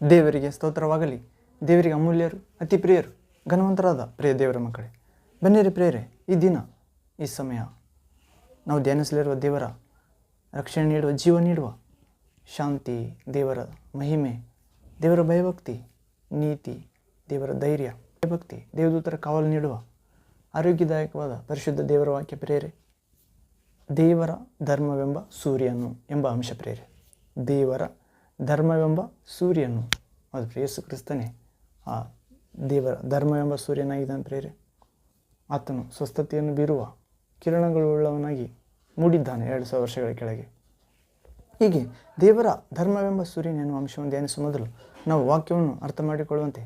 ದೇವರಿಗೆ ಸ್ತೋತ್ರವಾಗಲಿ. ದೇವರಿಗೆ ಅಮೂಲ್ಯರು, ಅತಿ ಪ್ರಿಯರು, ಘನವಂತರಾದ ಪ್ರಿಯ ದೇವರ ಮಕ್ಕಳೇ, ಬನ್ನಿರಿ ಪ್ರಿಯರೇ, ಈ ದಿನ ಈ ಸಮಯ ನಾವು ಧ್ಯಾನಿಸಲಿರುವ ದೇವರ ರಕ್ಷಣೆ ನೀಡುವ, ಜೀವ ನೀಡುವ, ಶಾಂತಿ, ದೇವರ ಮಹಿಮೆ, ದೇವರ ಭಯಭಕ್ತಿ, ನೀತಿ, ದೇವರ ಧೈರ್ಯ, ಭಯಭಕ್ತಿ, ದೇವದೂತರ ಕಾವಲು ನೀಡುವ ಆರೋಗ್ಯದಾಯಕವಾದ ಪರಿಶುದ್ಧ ದೇವರ ವಾಕ್ಯ ಪ್ರಿಯರೇ, ದೇವರ ಧರ್ಮವೆಂಬ ಸೂರ್ಯನು ಎಂಬ ಅಂಶ ಪ್ರಿಯರೇ. ದೇವರ ಧರ್ಮವೆಂಬ ಸೂರ್ಯನು, ಅದು ಯೇಸು ಕ್ರಿಸ್ತನೇ ಆ ದೇವರ ಧರ್ಮವೆಂಬ ಸೂರ್ಯನಾಗಿದ್ದಾನೆ ಪ್ರಿಯರೇ. ಆತನು ಸ್ವಸ್ಥತೆಯನ್ನು ಬೀರುವ ಕಿರಣಗಳುಳ್ಳವನಾಗಿ ಮೂಡಿದ್ದಾನೆ 2000 ವರ್ಷಗಳ ಕೆಳಗೆ. ಹೀಗೆ ದೇವರ ಧರ್ಮವೆಂಬ ಸೂರ್ಯನ ಎನ್ನುವ ಅಂಶವನ್ನು ಧ್ಯಾನಿಸುವ ಮೊದಲು ನಾವು ವಾಕ್ಯವನ್ನು ಅರ್ಥ ಮಾಡಿಕೊಳ್ಳುವಂತೆ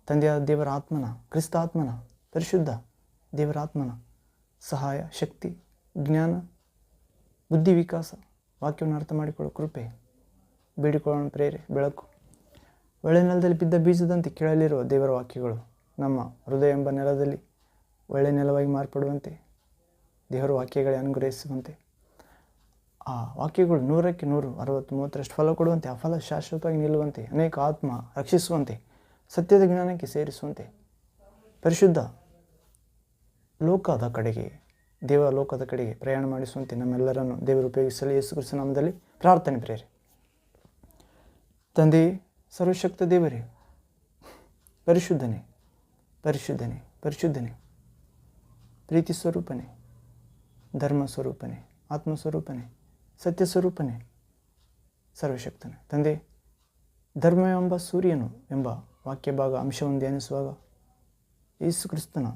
ತಂದೆಯಾದ ದೇವರ ಆತ್ಮನ, ಕ್ರಿಸ್ತ ಆತ್ಮನ, ಪರಿಶುದ್ಧ ದೇವರ ಆತ್ಮನ ಸಹಾಯ, ಶಕ್ತಿ, ಜ್ಞಾನ, ಬುದ್ಧಿ ವಿಕಾಸ, ವಾಕ್ಯವನ್ನು ಅರ್ಥ ಮಾಡಿಕೊಳ್ಳುವ ಕೃಪೆ ಬೇಡಿಕೊಳ್ಳೋಣ ಪ್ರೇರೆ. ಬೆಳಕು ಒಳ್ಳೆ ನೆಲದಲ್ಲಿ ಬಿದ್ದ ಬೀಜದಂತೆ ಕೇಳಲಿರುವ ದೇವರ ವಾಕ್ಯಗಳು ನಮ್ಮ ಹೃದಯ ಎಂಬ ನೆಲದಲ್ಲಿ ಒಳ್ಳೆ ನೆಲವಾಗಿ ಮಾರ್ಪಡುವಂತೆ, ದೇವರ ವಾಕ್ಯಗಳೇ ಅನುಗ್ರಹಿಸುವಂತೆ, ಆ ವಾಕ್ಯಗಳು 100ಕ್ಕೆ 100, 60, 30ರಷ್ಟು ಫಲ ಕೊಡುವಂತೆ, ಆ ಫಲ ಶಾಶ್ವತವಾಗಿ ನಿಲ್ಲುವಂತೆ, ಅನೇಕ ಆತ್ಮ ರಕ್ಷಿಸುವಂತೆ, ಸತ್ಯದ ಜ್ಞಾನಕ್ಕೆ ಸೇರಿಸುವಂತೆ, ಪರಿಶುದ್ಧ ಲೋಕದ ಕಡೆಗೆ, ದೇವ ಲೋಕದ ಕಡೆಗೆ ಪ್ರಯಾಣ ಮಾಡಿಸುವಂತೆ ನಮ್ಮೆಲ್ಲರನ್ನು ದೇವರು ಉಪಯೋಗಿಸಲಿ. ಯೇಸು ಕ್ರಿಸ್ತನ ನಾಮದಲ್ಲಿ ಪ್ರಾರ್ಥನೆ ಪ್ರೇರೆ. ತಂದೆಯೇ, ಸರ್ವಶಕ್ತ ದೇವರೇ, ಪರಿಶುದ್ಧನೇ, ಪರಿಶುದ್ಧನೇ, ಪರಿಶುದ್ಧನೇ, ಪ್ರೀತಿ ಸ್ವರೂಪನೇ, ಧರ್ಮ ಸ್ವರೂಪನೇ, ಆತ್ಮ ಸ್ವರೂಪನೇ, ಸತ್ಯ ಸ್ವರೂಪನೇ, ಸರ್ವಶಕ್ತನೇ. ತಂದೆ, ಧರ್ಮ ಎಂಬ ಸೂರ್ಯನು ಎಂಬ ವಾಕ್ಯ ಭಾಗ ಅಂಶವನ್ನು ಧ್ಯಾನಿಸುವಾಗ ಯೇಸು ಕ್ರಿಸ್ತನ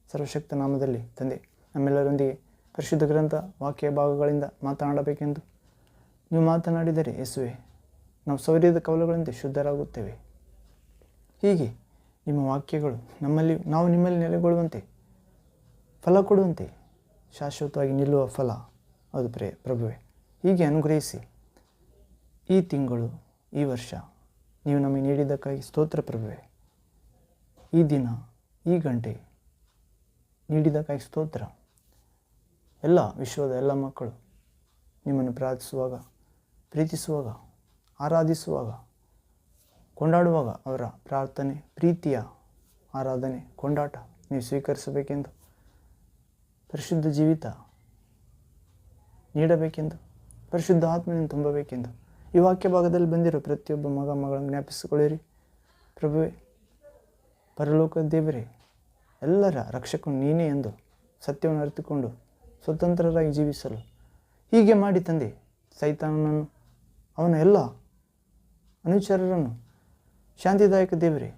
ಸರ್ವಶಕ್ತ ನಾಮದಲ್ಲಿ ತಂದೆ ನಮ್ಮೆಲ್ಲರೊಂದಿಗೆ ಪರಿಶುದ್ಧ ಗ್ರಂಥ ವಾಕ್ಯ ಭಾಗಗಳಿಂದ ಮಾತನಾಡಬೇಕೆಂದು ನೀವು ಮಾತನಾಡಿದರೆ ಯೇಸುವೆ, ನಾವು ಸೌರ್ಯದ ಕವಲುಗಳಂತೆ ಶುದ್ಧರಾಗುತ್ತೇವೆ. ಹೀಗೆ ನಿಮ್ಮ ವಾಕ್ಯಗಳು ನಮ್ಮಲ್ಲಿ, ನಾವು ನಿಮ್ಮಲ್ಲಿ ನೆಲೆಗೊಳ್ಳುವಂತೆ, ಫಲ ಕೊಡುವಂತೆ, ಶಾಶ್ವತವಾಗಿ ನಿಲ್ಲುವ ಫಲ ಅದು ಪ್ರಭುವೆ. ಹೀಗೆ ಅನುಗ್ರಹಿಸಿ ಈ ತಿಂಗಳು, ಈ ವರ್ಷ ನೀವು ನಮಗೆ ನೀಡಿದ್ದಕ್ಕಾಗಿ ಸ್ತೋತ್ರ ಪ್ರಭುವೆ. ಈ ದಿನ, ಈ ಗಂಟೆ ನೀಡಿದ್ದಕ್ಕಾಗಿ ಸ್ತೋತ್ರ. ಎಲ್ಲ ವಿಶ್ವದ ಎಲ್ಲ ಮಕ್ಕಳು ನಿಮ್ಮನ್ನು ಪ್ರಾರ್ಥಿಸುವಾಗ, ಪ್ರೀತಿಸುವಾಗ, ಆರಾಧಿಸುವಾಗ, ಕೊಂಡಾಡುವಾಗ ಅವರ ಪ್ರಾರ್ಥನೆ, ಪ್ರೀತಿಯ ಆರಾಧನೆ, ಕೊಂಡಾಟ ನೀವು ಸ್ವೀಕರಿಸಬೇಕೆಂದು, ಪರಿಶುದ್ಧ ಜೀವಿತ ನೀಡಬೇಕೆಂದು, ಪರಿಶುದ್ಧ ಆತ್ಮನಿಂದ ತುಂಬಬೇಕೆಂದು ಈ ವಾಕ್ಯ ಭಾಗದಲ್ಲಿ ಬಂದಿರೋ ಪ್ರತಿಯೊಬ್ಬ ಮಗ ಮಗಳನ್ನು ಜ್ಞಾಪಿಸಿಕೊಳ್ಳಿರಿ ಪ್ರಭುವೆ. ಪರಲೋಕದ ದೇವರೇ, ಎಲ್ಲರ ರಕ್ಷಕನು ನೀನೇ ಎಂದು ಸತ್ಯವನ್ನು ಅರಿತುಕೊಂಡು ಸ್ವತಂತ್ರರಾಗಿ ಜೀವಿಸಲು ಹೀಗೆ ಮಾಡಿ ತಂದೆ, ಸೈತಾನನನ್ನು, ಅವನ ಎಲ್ಲ ಅನುಚರರನ್ನು ಶಾಂತಿದಾಯಕ ದೇವರೇ,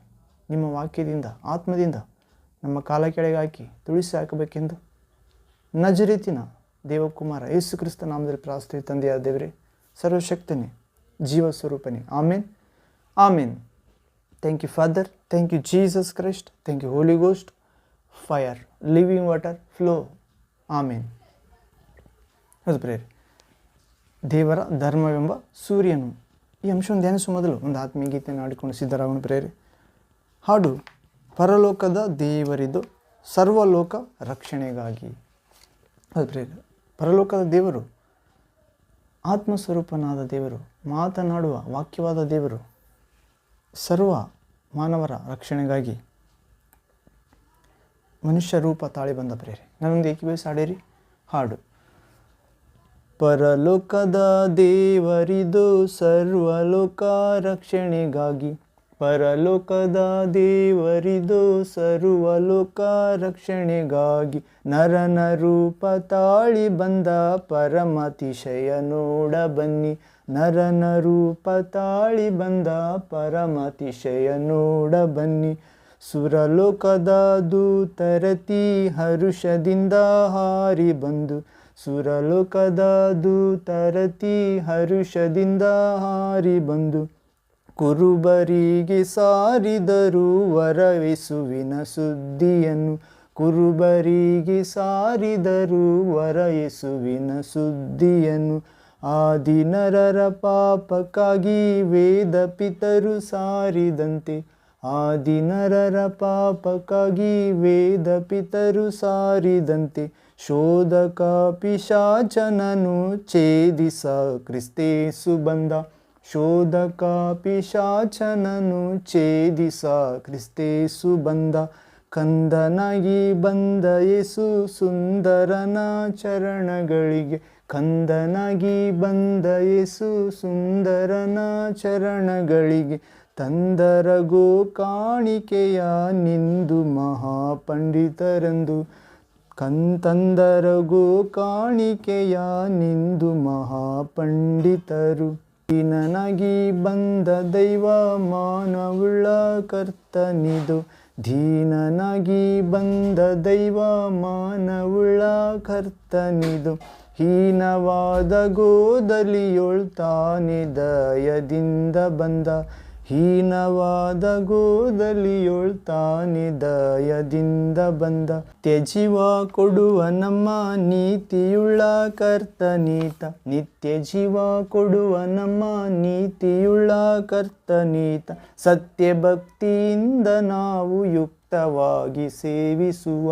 ನಿಮ್ಮ ವಾಕ್ಯದಿಂದ, ಆತ್ಮದಿಂದ ನಮ್ಮ ಕಾಲ ಕೆಳಗೆ ಹಾಕಿ ತುಳಿಸಿ ಹಾಕಬೇಕೆಂದು ನಜರೇತಿನ ದೇವಕುಮಾರ ಯೇಸು ಕ್ರಿಸ್ತ ನಾಮದಲ್ಲಿ ಪ್ರಾರ್ಥಿಸುತ್ತೇವೆ ತಂದೆಯಾದ ದೇವರೇ, ಸರ್ವಶಕ್ತನೇ, ಜೀವ ಸ್ವರೂಪನೇ. Amen, amen. Thank you father, thank you Jesus Christ, thank you holy ghost, fire, living water, flow. Amen. ಹೌದು ಪ್ರೇರೆ, ದೇವರ ಧರ್ಮವೆಂಬ ಸೂರ್ಯನು ಈ ಅಂಶವನ್ನು ಧ್ಯಾನಿಸುವ ಮೊದಲು ಒಂದು ಆತ್ಮೀಯ ಗೀತೆಯನ್ನು ಆಡಿಕೊಂಡು ಸಿದ್ಧರಾಗೋಣ ಪ್ರೇರೆ. ಹಾಡು, ಪರಲೋಕದ ದೇವರಿದು ಸರ್ವಲೋಕ ರಕ್ಷಣೆಗಾಗಿ. ಹೌದು ಪ್ರೇರೆ, ಪರಲೋಕದ ದೇವರು, ಆತ್ಮಸ್ವರೂಪನಾದ ದೇವರು, ಮಾತನಾಡುವ ವಾಕ್ಯವಾದ ದೇವರು, ಸರ್ವ ಮಾನವರ ರಕ್ಷಣೆಗಾಗಿ ಮನುಷ್ಯ ರೂಪ ತಾಳಿ ಬಂದ ಪ್ರೇರೆ. ನಾನೊಂದು ಏಕೀಭವಿಸಿ ಹಾಡಿರಿ. ಹಾಡು, ಪರಲೋಕದ ದೇವರಿದು ಸರ್ವಲೋಕ ರಕ್ಷಣೆಗಾಗಿ, ಪರಲೋಕದ ದೇವರಿದು ಸರ್ವಲೋಕ ರಕ್ಷಣೆಗಾಗಿ, ನರನ ರೂಪ ತಾಳಿ ಬಂದ ಪರಮಾತಿಶಯ ನೋಡ ಬನ್ನಿ, ನರನ ರೂಪ ತಾಳಿ ಬಂದ ಪರಮಾತಿಶಯ ನೋಡ ಬನ್ನಿ. ಸುರಲೋಕದ ದೂತರತಿ ಹರುಷದಿಂದ ಹಾರಿ ಬಂದು, ಸುರಲೋಕದ ದೂತರತಿ ಹರುಷದಿಂದ ಹಾರಿ ಬಂದು, ಕುರುಬರಿಗೆ ಸಾರಿದರು ವರಯೇಸುವಿನ ಸುದ್ದಿಯನ್ನು, ಕುರುಬರಿಗೆ ಸಾರಿದರು ವರಯೇಸುವಿನ ಸುದ್ದಿಯನ್ನು. ಆದಿನರರ ಪಾಪಕ್ಕಾಗಿ ವೇದ ಪಿತರು ಸಾರಿದಂತೆ, ಆದಿನರರ ಪಾಪಕ್ಕಾಗಿ ವೇದ ಪಿತರು ಸಾರಿದಂತೆ, ಶೋಧಕ ಪಿಶಾಚನನು ಛೇದಿಸ ಕ್ರಿಸ್ತೇಸು ಬಂದ, ಶೋಧಕ ಪಿಶಾಚನನು ಛೇದಿಸ ಕ್ರಿಸ್ತೇಸು ಬಂದ. ಕಂದನಾಗಿ ಬಂದ ಯೇಸು ಸುಂದರನ ಚರಣಗಳಿಗೆ, ಕಂದನಾಗಿ ಬಂದ ಯೇಸು ಸುಂದರನ ಚರಣಗಳಿಗೆ. ತಂದರಗೋ ಕಾಣಿಕೆಯ ನಿಂದು ಮಹಾಪಂಡಿತರೆಂದು, ತಂದರಗೋ ಕಾಣಿಕೆಯ ನಿಂದು ಮಹಾಪಂಡಿತರು. ದೀನನಾಗಿ ಬಂದ ದೈವ ಮಾನವುಳ್ಳ ಕರ್ತನಿದು, ದೀನನಾಗಿ ಬಂದ ದೈವ ಮಾನವುಳ್ಳ ಕರ್ತನಿದು. ಹೀನವಾದ ಗೋದಲಿಯೊಳ್ತಾನೆ ದಯದಿಂದ ಬಂದ, ಹೀನವಾದ ಗೋದಲಿಯೊಳ್ತಾನೆ ದಯದಿಂದ ಬಂದ. ನಿತ್ಯಜೀವ ಕೊಡುವ ನಮ್ಮ ನೀತಿಯುಳ್ಳ ಕರ್ತನೀತ, ನಿತ್ಯಜೀವ ಕೊಡುವ ನಮ್ಮ ನೀತಿಯುಳ್ಳ ಕರ್ತನೀತ. ಸತ್ಯಭಕ್ತಿಯಿಂದ ನಾವು ಯುಕ್ತವಾಗಿ ಸೇವಿಸುವ,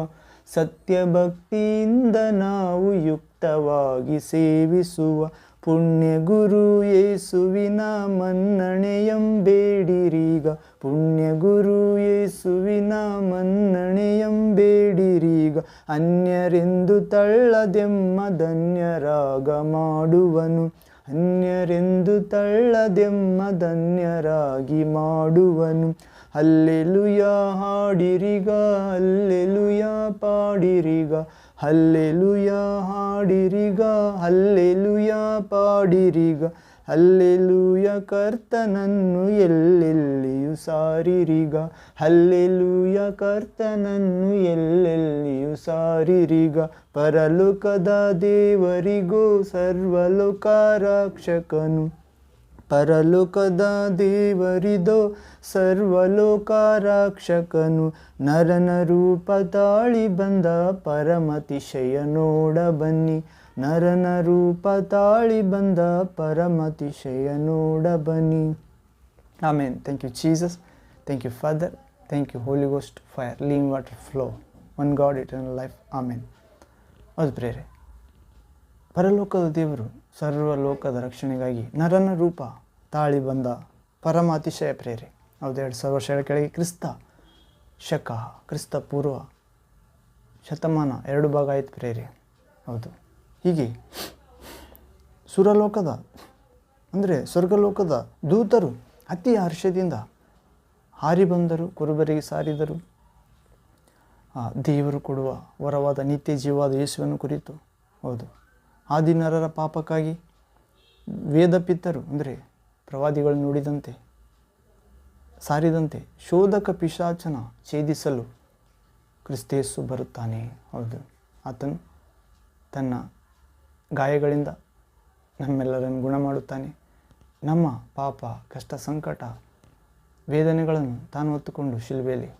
ಸತ್ಯಭಕ್ತಿಯಿಂದ ನಾವು ಯುಕ್ತವಾಗಿ ಸೇವಿಸುವ. ಪುಣ್ಯ ಗುರು ಯೇಸುವಿನ ಮನ್ನಣೆಯಂಬೇಡಿರೀಗ, ಪುಣ್ಯ ಗುರು ಯೇಸುವಿನ ಮನ್ನಣೆಯಂಬೇಡಿರೀಗ. ಅನ್ಯರೆಂದು ತಳ್ಳದೆಮ್ಮ ಧನ್ಯರಾಗ ಮಾಡುವನು, ಅನ್ಯರೆಂದು ತಳ್ಳದೆಮ್ಮ ಧನ್ಯರಾಗಿ ಮಾಡುವನು. ಹಲ್ಲೆಲೂಯ ಹಾಡಿರಿಗ, ಹಲ್ಲೆಲೂಯ ಪಾಡಿರಿಗ, ಹಲ್ಲೆಲೂಯ ಹಾಡಿರಿಗ, ಹಲ್ಲೆಲೂಯ ಪಾಡಿರಿಗ. ಹಲ್ಲೆಲೂಯ ಕರ್ತನನ್ನು ಎಲ್ಲೆಲ್ಲಿಯೂ ಸಾರಿರಿಗ, ಹಲ್ಲೆಲೂಯ ಕರ್ತನನ್ನು ಎಲ್ಲೆಲ್ಲಿಯೂ ಸಾರಿರಿಗ. ಪರಲೋಕದ ದೇವರಿಗೂ ಸರ್ವಲೋಕ ರಕ್ಷಕನು, ಪರಲೋಕದ ದೇವರಿದೋ ಸರ್ವಲೋಕ ರಕ್ಷಕನು. ನರನ ರೂಪ ತಾಳಿ ಬಂದ ಪರಮತಿಶಯ ನೋಡ ಬನ್ನಿ, ನರನ ರೂಪ ತಾಳಿ ಬಂದ ಪರಮತಿಶಯ ನೋಡ ಬನ್ನಿ. Amen. Thank you Jesus, thank you father, thank you holy ghost fire living water flow, one god eternal life. Amen. ಹೌದು ಪ್ರೇರೆ, ಪರಲೋಕದ ದೇವರು ಸರ್ವಲೋಕದ ರಕ್ಷಣೆಗಾಗಿ ನರನ ರೂಪ ತಾಳಿ ಬಂದ ಪರಮ ಅತಿಶಯ ಪ್ರೇರೆ. ಹೌದು, 2000 ವರ್ಷಗಳ ಕೆಳಗೆ ಕ್ರಿಸ್ತ ಶಕ ಕ್ರಿಸ್ತ ಪೂರ್ವ ಶತಮಾನ 2 ಭಾಗ ಆಯ್ತು ಪ್ರೇರೆ. ಹೌದು, ಹೀಗೆ ಸುರಲೋಕದ ಅಂದರೆ ಸ್ವರ್ಗಲೋಕದ ದೂತರು ಅತಿ ಹರ್ಷದಿಂದ ಹಾರಿ ಬಂದರು, ಕುರುಬರಿಗೆ ಸಾರಿದರು ದೇವರು ಕೊಡುವ ವರವಾದ ನಿತ್ಯ ಜೀವವಾದ ಯೇಸುವನ್ನು ಕುರಿತು. ಹೌದು, ಆದಿನರರ ಪಾಪಕ್ಕಾಗಿ ವೇದಪಿತ್ತರು ಅಂದರೆ ಪ್ರವಾದಿಗಳು ನುಡಿದಂತೆ ಸಾರಿದಂತೆ ಶೋಧಕ ಪಿಶಾಚನ ಛೇದಿಸಲು ಕ್ರಿಸ್ತೇಸು ಬರುತ್ತಾನೆ. ಹೌದು, ಆತನು ತನ್ನ ಗಾಯಗಳಿಂದ ನಮ್ಮೆಲ್ಲರನ್ನು ಗುಣ ಮಾಡುತ್ತಾನೆ. ನಮ್ಮ ಪಾಪ, ಕಷ್ಟ, ಸಂಕಟ, ವೇದನೆಗಳನ್ನು ತಾನು ಹೊತ್ತುಕೊಂಡು ಶಿಲುಬೆಯಲ್ಲಿ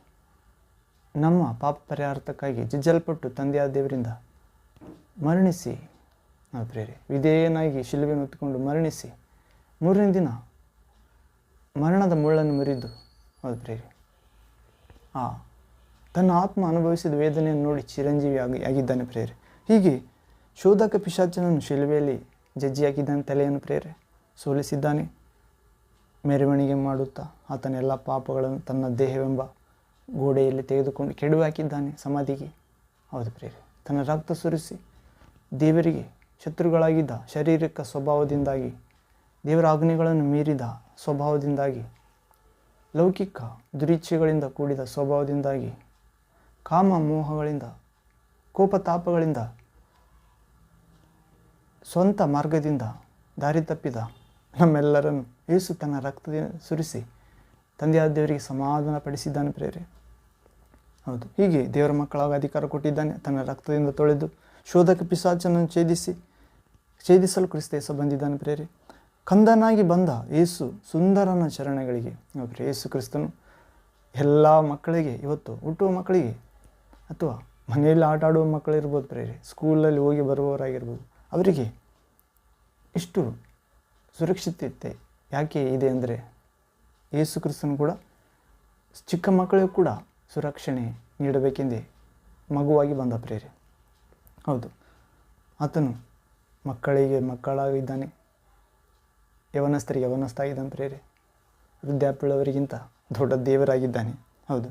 ನಮ್ಮ ಪಾಪ ಪರಿಹಾರಾರ್ಥಕ್ಕಾಗಿ ಜಜ್ಜಲ್ಪಟ್ಟು ತಂದೆಯಾದ ದೇವರಿಂದ ಮರಣಿಸಿ, ನಾವು ಪ್ರೇರೆ ವಿಧೇಯನಾಗಿ ಶಿಲುಬೆಯನ್ನು ಹೊತ್ತುಕೊಂಡು ಮರಣಿಸಿ 3ನೇ ದಿನ ಮರಣದ ಮುಳ್ಳನ್ನು ಮುರಿದು, ಹೌದು ಪ್ರೇರೆ, ತನ್ನ ಆತ್ಮ ಅನುಭವಿಸಿದ ವೇದನೆಯನ್ನು ನೋಡಿ ಚಿರಂಜೀವಿ ಆಗಿದ್ದಾನೆ ಪ್ರೇರೆ. ಹೀಗೆ ಶೋಧಕ ಪಿಶಾಚನನ್ನು ಶಿಲುಬೆಯಲ್ಲಿ ಜಜ್ಜಿಯಾಗಿದ್ದಾನೆ, ತಲೆಯನ್ನು ಪ್ರೇರೆ ಸೋಲಿಸಿದ್ದಾನೆ. ಮೆರವಣಿಗೆ ಮಾಡುತ್ತಾ ಆತನ ಎಲ್ಲ ಪಾಪಗಳನ್ನು ತನ್ನ ದೇಹವೆಂಬ ಗೋಡೆಯಲ್ಲಿ ತೆಗೆದುಕೊಂಡು ಕೆಡವಿ ಹಾಕಿದ್ದಾನೆ ಸಮಾಧಿಗೆ. ಹೌದು ಪ್ರೇರೆ, ತನ್ನ ರಕ್ತ ಸುರಿಸಿ ದೇವರಿಗೆ ಶತ್ರುಗಳಾಗಿದ್ದ ಶಾರೀರಿಕ ಸ್ವಭಾವದಿಂದಾಗಿ, ದೇವರ ಆಜ್ಞೆಗಳನ್ನು ಮೀರಿದ ಸ್ವಭಾವದಿಂದಾಗಿ, ಲೌಕಿಕ ದುರಿಚ್ಛೆಗಳಿಂದ ಕೂಡಿದ ಸ್ವಭಾವದಿಂದಾಗಿ, ಕಾಮ ಮೋಹಗಳಿಂದ, ಕೋಪತಾಪಗಳಿಂದ, ಸ್ವಂತ ಮಾರ್ಗದಿಂದ ದಾರಿ ತಪ್ಪಿದ ನಮ್ಮೆಲ್ಲರನ್ನು ಯೇಸು ತನ್ನ ರಕ್ತದಿಂದ ಸುರಿಸಿ ತಂದೆಯಾದ ದೇವರಿಗೆ ಸಮಾಧಾನ ಪಡಿಸಿದ್ದಾನೆ ಪ್ರೇರೆ. ಹೌದು, ಹೀಗೆ ದೇವರ ಮಕ್ಕಳಾಗ ಅಧಿಕಾರ ಕೊಟ್ಟಿದ್ದಾನೆ. ತನ್ನ ರಕ್ತದಿಂದ ತೊಳೆದು ಶೋಧಕ ಪಿಶಾಚನನ್ನು ಛೇದಿಸಲು ಕ್ರಿಸ್ತೇಸ ಬಂದಿದ್ದಾನೆ ಪ್ರೇರೆ. ಕಂದನಾಗಿ ಬಂದ ಯೇಸು ಸುಂದರನ ಚರಣಗಳಿಗೆ. ಪ್ರಿಯ ಯೇಸು ಕ್ರಿಸ್ತನು ಎಲ್ಲ ಮಕ್ಕಳಿಗೆ, ಇವತ್ತು ಹುಟ್ಟುವ ಮಕ್ಕಳಿಗೆ ಅಥವಾ ಮನೆಯಲ್ಲಿ ಆಟ ಆಡುವ ಮಕ್ಕಳಿರ್ಬೋದು ಪ್ರೇರೆ, ಸ್ಕೂಲಲ್ಲಿ ಹೋಗಿ ಬರುವವರಾಗಿರ್ಬೋದು, ಅವರಿಗೆ ಇಷ್ಟು ಸುರಕ್ಷಿತತೆ ಯಾಕೆ ಇದೆ ಅಂದರೆ ಯೇಸು ಕ್ರಿಸ್ತನು ಕೂಡ ಚಿಕ್ಕ ಮಕ್ಕಳಿಗೂ ಕೂಡ ಸುರಕ್ಷಣೆ ನೀಡಬೇಕೆಂದೇ ಮಗುವಾಗಿ ಬಂದ ಪ್ರೇರೆ. ಹೌದು, ಆತನು ಮಕ್ಕಳಿಗೆ ಮಕ್ಕಳಾಗಿದ್ದಾನೆ. ಯವನಸ್ಥರಿಗೆ ಯವನಸ್ಥ ಆಗಿದ್ದಾನೆ ಪ್ರೇರೆ. ವೃದ್ಧಾಪ್ಯಳವರಿಗಿಂತ ದೊಡ್ಡ ದೇವರಾಗಿದ್ದಾನೆ. ಹೌದು,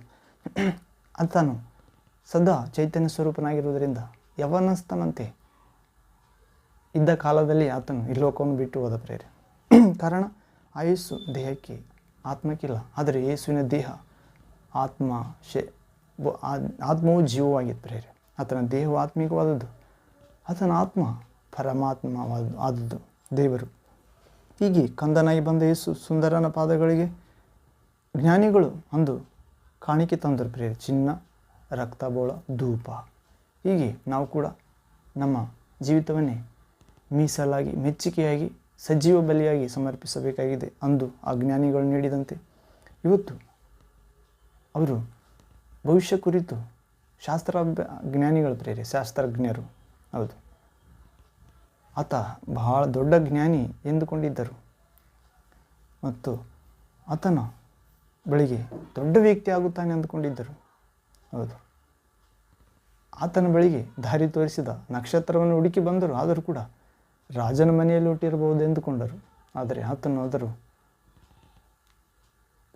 ಆತನು ಸದಾ ಚೈತನ್ಯ ಸ್ವರೂಪನಾಗಿರುವುದರಿಂದ ಯವನಸ್ಥನಂತೆ ಇದ್ದ ಕಾಲದಲ್ಲಿ ಆತನು ಈ ಲೋಕವನ್ನು ಬಿಟ್ಟು ಹೋದ ಪ್ರೇರೆ. ಕಾರಣ ಆಯುಸ್ಸು ದೇಹಕ್ಕೆ ಆತ್ಮಕ್ಕಿಲ್ಲ, ಆದರೆ ಯೇಸುವಿನ ದೇಹ ಆತ್ಮವು ಜೀವವಾಗಿತ್ತು ಪ್ರೇರೆ. ಆತನ ದೇಹವು ಆತ್ಮಿಕವಾದದ್ದು, ಆತನ ಆತ್ಮ ಆದದ್ದು ದೇವರು. ಹೀಗೆ ಕಂದನಾಗಿ ಬಂದ ಯೇಸು ಸುಂದರನ ಪಾದಗಳಿಗೆ ಜ್ಞಾನಿಗಳು ಅಂದು ಕಾಣಿಕೆ ತಂದರು ಪ್ರೇರೆ. ಚಿನ್ನ, ರಕ್ತ, ಬೋಳ, ಧೂಪ. ಹೀಗೆ ನಾವು ಕೂಡ ನಮ್ಮ ಜೀವಿತವನ್ನೇ ಮೀಸಲಾಗಿ ಮೆಚ್ಚುಗೆಯಾಗಿ ಸಜೀವ ಬಲಿಯಾಗಿ ಸಮರ್ಪಿಸಬೇಕಾಗಿದೆ. ಅಂದು ಆ ಜ್ಞಾನಿಗಳು ನೀಡಿದಂತೆ ಇವತ್ತು ಅವರು ಭವಿಷ್ಯ ಕುರಿತು ಜ್ಞಾನಿಗಳು ಪ್ರೇರೆ, ಶಾಸ್ತ್ರಜ್ಞರು. ಹೌದು, ಆತ ಬಹಳ ದೊಡ್ಡ ಜ್ಞಾನಿ ಎಂದುಕೊಂಡಿದ್ದರು ಮತ್ತು ಆತನ ಬಳಿಗೆ ದೊಡ್ಡ ವ್ಯಕ್ತಿ ಆಗುತ್ತಾನೆ ಅಂದುಕೊಂಡಿದ್ದರು. ಹೌದು, ಆತನ ಬಳಿಗೆ ದಾರಿ ತೋರಿಸಿದ ನಕ್ಷತ್ರವನ್ನು ಹುಡುಕಿ ಬಂದರು. ಆದರೂ ಕೂಡ ರಾಜನ ಮನೆಯಲ್ಲಿ ಹುಟ್ಟಿರಬಹುದು ಎಂದುಕೊಂಡರು. ಆದರೆ ಆತನು ಆದರೂ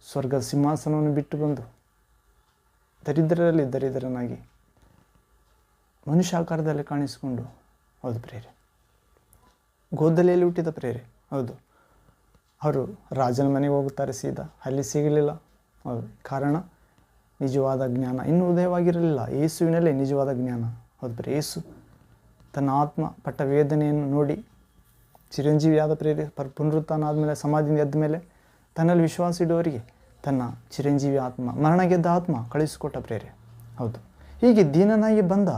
ಸ್ವರ್ಗದ ಸಿಂಹಾಸನವನ್ನು ಬಿಟ್ಟು ಬಂದು ದರಿದ್ರರಲ್ಲಿ ದರಿದ್ರನಾಗಿ ಮನುಷ್ಯಾಕಾರದಲ್ಲಿ ಕಾಣಿಸಿಕೊಂಡು, ಹೌದು ಪ್ರೇರೆ, ಗೋದಲೆಯಲ್ಲಿ ಹುಟ್ಟಿದ ಪ್ರೇರೆ. ಹೌದು, ಅವರು ರಾಜನ ಮನೆಗೆ ಹೋಗುತ್ತಾರೆ ಸೀದಾ, ಅಲ್ಲಿ ಸಿಗಲಿಲ್ಲ. ಹೌದು, ಕಾರಣ ನಿಜವಾದ ಜ್ಞಾನ ಇನ್ನೂ ಉದಯವಾಗಿರಲಿಲ್ಲ. ಯೇಸುವಿನಲ್ಲೇ ನಿಜವಾದ ಜ್ಞಾನ. ಹೌದು ಪ್ರೇರೆ, ಯೇಸು ತನ್ನ ಆತ್ಮ ಪಟ್ಟ ವೇದನೆಯನ್ನು ನೋಡಿ ಚಿರಂಜೀವಿಯಾದ ಪ್ರೇರೆ. ಪುನರುತ್ಥಾನ ಆದಮೇಲೆ, ಸಮಾಧಿಯಿಂದ ಎದ್ದ ಮೇಲೆ ತನ್ನಲ್ಲಿ ವಿಶ್ವಾಸ ಇಡುವವರಿಗೆ ತನ್ನ ಚಿರಂಜೀವಿ ಆತ್ಮ, ಮರಣ ಗೆದ್ದ ಆತ್ಮ ಕಳಿಸಿಕೊಟ್ಟ ಪ್ರೇರೆ. ಹೌದು, ಹೀಗೆ ದೀನನಾಗಿ ಬಂದ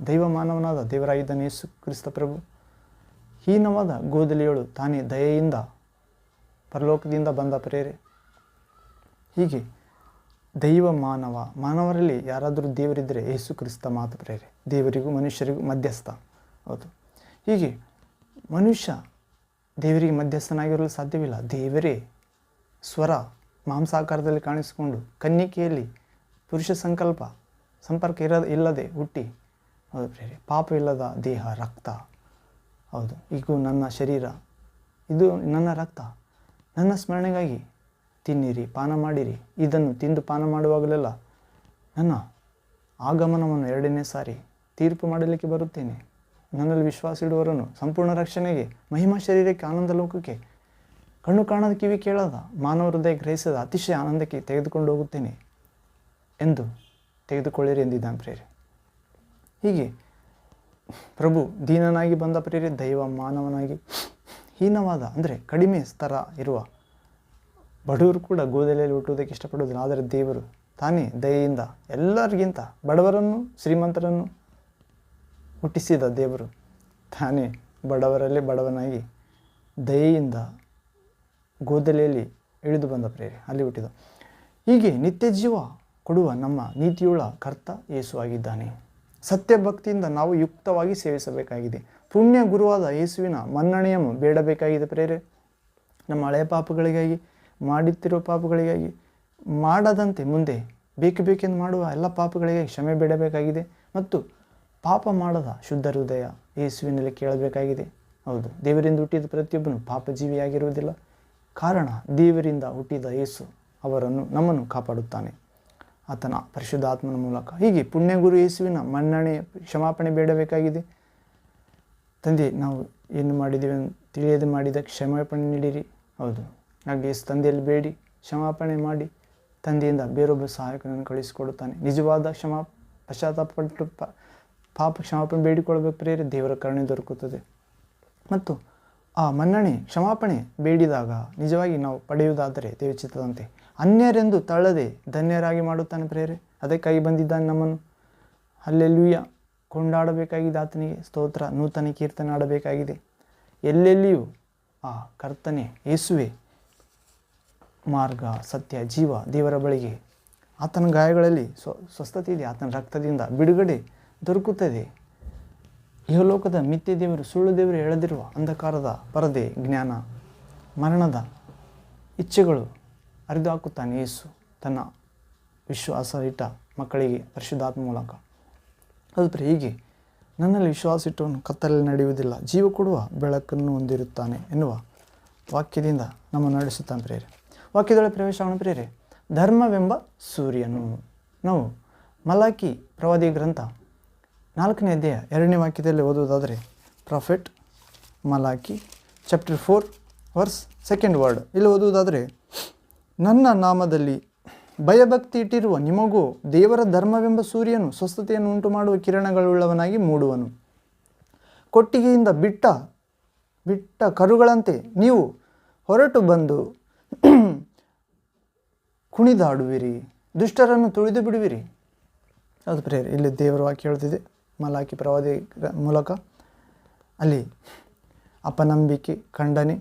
ದೈವಮಾನವನಾದ ದೇವರಾಗಿದ್ದಾನೆ ಯೇಸು ಕ್ರಿಸ್ತ ಪ್ರಭು. ಹೀನವಾದ ಗೋದಲಿಯಳು ತಾನೇ ದಯೆಯಿಂದ ಪರಲೋಕದಿಂದ ಬಂದ ಪ್ರೇರೆ. ಹೀಗೆ ಮಾನವರಲ್ಲಿ ಯಾರಾದರೂ ದೇವರಿದ್ದರೆ ಯೇಸು ಕ್ರಿಸ್ತ ಮಾತು ಪ್ರೇರೆ, ದೇವರಿಗೂ ಮನುಷ್ಯರಿಗೂ ಮಧ್ಯಸ್ಥ. ಹೌದು, ಹೀಗೆ ಮನುಷ್ಯ ದೇವರಿಗೆ ಮಧ್ಯಸ್ಥನಾಗಿರಲು ಸಾಧ್ಯವಿಲ್ಲ. ದೇವರೇ ಸ್ವರ ಮಾಂಸಾಕಾರದಲ್ಲಿ ಕಾಣಿಸಿಕೊಂಡು ಕನ್ನಿಕೆಯಲ್ಲಿ ಪುರುಷ ಸಂಪರ್ಕ ಇಲ್ಲದೆ ಹುಟ್ಟಿ, ಹೌದು ಪ್ರೇರೆ, ಪಾಪವಿಲ್ಲದ ದೇಹ, ರಕ್ತ. ಹೌದು, ಈಗ ನನ್ನ ಶರೀರ, ಇದು ನನ್ನ ರಕ್ತ, ನನ್ನ ಸ್ಮರಣೆಗಾಗಿ ತಿನ್ನಿರಿ, ಪಾನ ಮಾಡಿರಿ. ಇದನ್ನು ತಿಂದು ಪಾನ ಮಾಡುವಾಗಲೆಲ್ಲ ನನ್ನ ಆಗಮನವನ್ನು 2ನೇ ಸಾರಿ ತೀರ್ಪು ಮಾಡಲಿಕ್ಕೆ ಬರುತ್ತೇನೆ. ನನ್ನಲ್ಲಿ ವಿಶ್ವಾಸ ಇಡುವವರನ್ನು ಸಂಪೂರ್ಣ ರಕ್ಷಣೆಗೆ, ಮಹಿಮಾ ಶರೀರಕ್ಕೆ, ಆನಂದ ಲೋಕಕ್ಕೆ, ಕಣ್ಣು ಕಾಣದ ಕಿವಿ ಕೇಳದ, ಮಾನವ ಹೃದಯ ಗ್ರಹಿಸದ ಅತಿಶಯ ಆನಂದಕ್ಕೆ ತೆಗೆದುಕೊಂಡು ಹೋಗುತ್ತೇನೆ ಎಂದು ತೆಗೆದುಕೊಳ್ಳಿರಿ ಎಂದಿದ್ದಾನೆ ಪ್ರೇರೆ. ಹೀಗೆ ಪ್ರಭು ದೀನನಾಗಿ ಬಂದ ಪ್ರೇರೆ, ಮಾನವನಾಗಿ ಹೀನವಾದ ಅಂದರೆ ಕಡಿಮೆ ಸ್ತರ ಇರುವ ಬಡವರು ಕೂಡ ಗೋದಲೆಯಲ್ಲಿ ಹುಟ್ಟುವುದಕ್ಕೆ ಇಷ್ಟಪಡುವುದಿಲ್ಲ. ಆದರೆ ದೇವರು ತಾನೇ ದಯೆಯಿಂದ ಎಲ್ಲರಿಗಿಂತ ಬಡವರನ್ನು ಶ್ರೀಮಂತರನ್ನು ಹುಟ್ಟಿಸಿದ ದೇವರು ತಾನೇ ಬಡವರಲ್ಲೇ ಬಡವನಾಗಿ ದಯೆಯಿಂದ ಗೋದಲೆಯಲ್ಲಿ ಇಳಿದು ಬಂದ ಪ್ರೇರೆ, ಅಲ್ಲಿ ಹುಟ್ಟಿದ. ಹೀಗೆ ನಿತ್ಯ ಜೀವ ಕೊಡುವ ನಮ್ಮ ನೀತಿಯುಳ್ಳ ಕರ್ತ ಯೇಸು ಆಗಿದ್ದಾನೆ. ಸತ್ಯ ಭಕ್ತಿಯಿಂದ ನಾವು ಯುಕ್ತವಾಗಿ ಸೇವಿಸಬೇಕಾಗಿದೆ. ಪುಣ್ಯ ಗುರುವಾದ ಯೇಸುವಿನ ಮನ್ನಣೆಯನ್ನು ಬೇಡಬೇಕಾಗಿದೆ ಪ್ರೇರೆ. ನಮ್ಮ ಹಳೆಯ ಪಾಪಗಳಿಗಾಗಿ, ಮಾಡುತ್ತಿರುವ ಪಾಪಗಳಿಗಾಗಿ, ಮಾಡದಂತೆ ಮುಂದೆ ಬೇಕೆಂದು ಮಾಡುವ ಎಲ್ಲ ಪಾಪಗಳಿಗಾಗಿ ಕ್ಷಮೆ ಬೇಡಬೇಕಾಗಿದೆ. ಮತ್ತು ಪಾಪ ಮಾಡದ ಶುದ್ಧ ಹೃದಯ ಯೇಸುವಿನಲ್ಲಿ ಕೇಳಬೇಕಾಗಿದೆ. ಹೌದು, ದೇವರಿಂದ ಹುಟ್ಟಿದ ಪ್ರತಿಯೊಬ್ಬನು ಪಾಪಜೀವಿಯಾಗಿರುವುದಿಲ್ಲ. ಕಾರಣ ದೇವರಿಂದ ಹುಟ್ಟಿದ ಯೇಸು ನಮ್ಮನ್ನು ಕಾಪಾಡುತ್ತಾನೆ ಆತನ ಪರಿಶುದ್ಧಾತ್ಮನ ಮೂಲಕ. ಹೀಗೆ ಪುಣ್ಯಗುರು ಯೇಸುವಿನ ಮನ್ನಣೆ, ಕ್ಷಮಾಪಣೆ ಬೇಡಬೇಕಾಗಿದೆ. ತಂದೆ, ನಾವು ಏನು ಮಾಡಿದ್ದೀವಿ ತಿಳಿಯದೆ ಮಾಡಿದ ಕ್ಷಮಾಪಣೆ ನೀಡಿರಿ. ಹೌದು, ಹಾಗೆ ತಂದೆಯಲ್ಲಿ ಬೇಡಿ ಕ್ಷಮಾಪಣೆ ಮಾಡಿ ತಂದೆಯಿಂದ ಬೇರೊಬ್ಬ ಸಹಾಯಕನನ್ನು ಕಳಿಸಿಕೊಡುತ್ತಾನೆ. ನಿಜವಾದ ಪಶ್ಚಾತ್ತಾಪಪಟ್ಟು ಪಾಪ ಕ್ಷಮಾಪಣೆ ಬೇಡಿಕೊಳ್ಳಬೇಕು ಪ್ರೇರೆ, ದೇವರ ಕರುಣೆ ದೊರಕುತ್ತದೆ. ಮತ್ತು ಆ ಮನ್ನಣೆ, ಕ್ಷಮಾಪಣೆ ಬೇಡಿದಾಗ ನಿಜವಾಗಿ ನಾವು ಪಡೆಯುವುದಾದರೆ ದೇವಚಿತ್ತದಂತೆ ಅನ್ಯರೆಂದು ತಳ್ಳದೆ ಧನ್ಯರಾಗಿ ಮಾಡುತ್ತಾನೆ ಪ್ರೇರೆ. ಅದಕ್ಕಾಗಿ ಬಂದಿದ್ದಾನೆ ನಮ್ಮನ್ನು. ಹಲ್ಲೆಲೂಯ ಕೊಂಡಾಡಬೇಕಾಗಿದೆ ಆತನಿಗೆ ಸ್ತೋತ್ರ, ನೂತನ ಕೀರ್ತನೆ ಆಡಬೇಕಾಗಿದೆ. ಎಲ್ಲೆಲ್ಲಿಯೂ ಆ ಕರ್ತನೆ ಯೇಸುವೆ ಮಾರ್ಗ, ಸತ್ಯ, ಜೀವ. ದೇವರ ಬಳಿಗೆ ಆತನ ಗಾಯಗಳಲ್ಲಿ ಸ್ವಸ್ಥತೆ ಇದೆ. ಆತನ ರಕ್ತದಿಂದ ಬಿಡುಗಡೆ ದೊರಕುತ್ತದೆ. ಇಹಲೋಕದ ಮಿಥ್ಯ ದೇವರು, ಸುಳ್ಳು ದೇವರು ಎಳೆದಿರುವ ಅಂಧಕಾರದ ಪರದೆ, ಜ್ಞಾನ, ಮರಣದ ಇಚ್ಛೆಗಳು ಅರಿದು ಹಾಕುತ್ತಾನೆ ಯೇಸು ತನ್ನ ವಿಶ್ವಾಸ ಇಟ್ಟ ಮಕ್ಕಳಿಗೆ ಪರಿಶುದ್ಧಾತ್ಮ ಮೂಲಕ. ಅದು ಹೀಗೆ ನನ್ನಲ್ಲಿ ವಿಶ್ವಾಸ ಇಟ್ಟವನು ಕತ್ತಲಲ್ಲಿ ನಡೆಯುವುದಿಲ್ಲ, ಜೀವ ಕೊಡುವ ಬೆಳಕನ್ನು ಹೊಂದಿರುತ್ತಾನೆ ಎನ್ನುವ ವಾಕ್ಯದಿಂದ ನಮ್ಮನ್ನು ನಡೆಸುತ್ತಾನೆ ಪ್ರೇರೆ. ವಾಕ್ಯದೊಳಗೆ ಪ್ರವೇಶವನ್ನು ಪ್ರೇರೆ. ಧರ್ಮವೆಂಬ ಸೂರ್ಯನು. ನಾವು ಮಲಾಕಿ ಪ್ರವಾದಿ ಗ್ರಂಥ 4ನೇ ಅಧ್ಯಾಯ 2ನೇ ವಾಕ್ಯದಲ್ಲಿ ಓದುವುದಾದರೆ, prophet Malachi chapter 4 verse 2nd word ಇಲ್ಲಿ ಓದುವುದಾದರೆ, ನನ್ನ ನಾಮದಲ್ಲಿ ಭಯಭಕ್ತಿ ಇಟ್ಟಿರುವ ನಿಮಗೂ ದೇವರ ಧರ್ಮವೆಂಬ ಸೂರ್ಯನು ಸ್ವಸ್ಥತೆಯನ್ನು ಉಂಟು ಮಾಡುವ ಕಿರಣಗಳುಳ್ಳವನಾಗಿ ಮೂಡುವನು. ಕೊಟ್ಟಿಗೆಯಿಂದ ಬಿಟ್ಟ ಕರುಗಳಂತೆ ನೀವು ಹೊರಟು ಬಂದು ಕುಣಿದಾಡುವಿರಿ, ದುಷ್ಟರನ್ನು ತುಳಿದು ಬಿಡುವಿರಿ. ಅದು ಪ್ರೇರೆ. ಇಲ್ಲಿ ದೇವರ ವಾಕ್ಯ ಹೇಳ್ತಿದೆ ಮಲಾಕಿ ಪ್ರವಾದಿ ಮೂಲಕ. ಅಲ್ಲಿ ಅಪನಂಬಿಕೆ, ಖಂಡನೆ,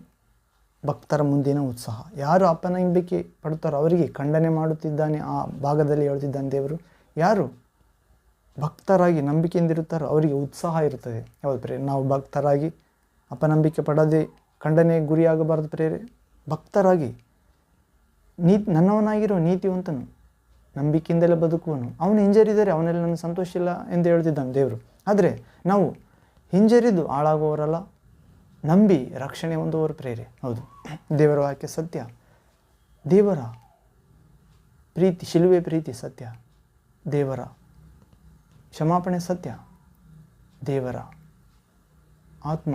ಭಕ್ತರ ಮುಂದಿನ ಉತ್ಸಾಹ. ಯಾರು ಅಪನಂಬಿಕೆ ಪಡುತ್ತಾರೋ ಅವರಿಗೆ ಖಂಡನೆ ಮಾಡುತ್ತಿದ್ದಾನೆ. ಆ ಭಾಗದಲ್ಲಿ ಹೇಳ್ತಿದ್ದಾನೆ ದೇವರು. ಯಾರು ಭಕ್ತರಾಗಿ ನಂಬಿಕೆಯಿಂದಿರುತ್ತಾರೋ ಅವರಿಗೆ ಉತ್ಸಾಹ ಇರುತ್ತದೆ. ಯಾವುದು ಪ್ರೇರೆ? ನಾವು ಭಕ್ತರಾಗಿ ಅಪನಂಬಿಕೆ ಪಡದೆ ಖಂಡನೆ ಗುರಿಯಾಗಬಾರದು ಪ್ರೇರೆ. ಭಕ್ತರಾಗಿ ನನ್ನವನಾಗಿರೋ ನೀತಿವಂತನು ನಂಬಿಕೆಯಿಂದಲೇ ಬದುಕುವನು. ಅವನು ಹಿಂಜರಿದರೆ ಅವನಲ್ಲಿ ನನ್ನ ಸಂತೋಷ ಇಲ್ಲ ಎಂದು ಹೇಳ್ತಿದ್ದಾನೆ ದೇವರು. ಆದರೆ ನಾವು ಹಿಂಜರಿದು ಹಾಳಾಗುವವರಲ್ಲ, ನಂಬಿ ರಕ್ಷಣೆ ಹೊಂದುವವರು ಪ್ರೇರೆ. ಹೌದು, ದೇವರ ವಾಕ್ಯ ಸತ್ಯ. ದೇವರ ಪ್ರೀತಿ, ಶಿಲುವೆ ಪ್ರೀತಿ ಸತ್ಯ. ದೇವರ ಕ್ಷಮಾಪಣೆ ಸತ್ಯ. ದೇವರ ಆತ್ಮ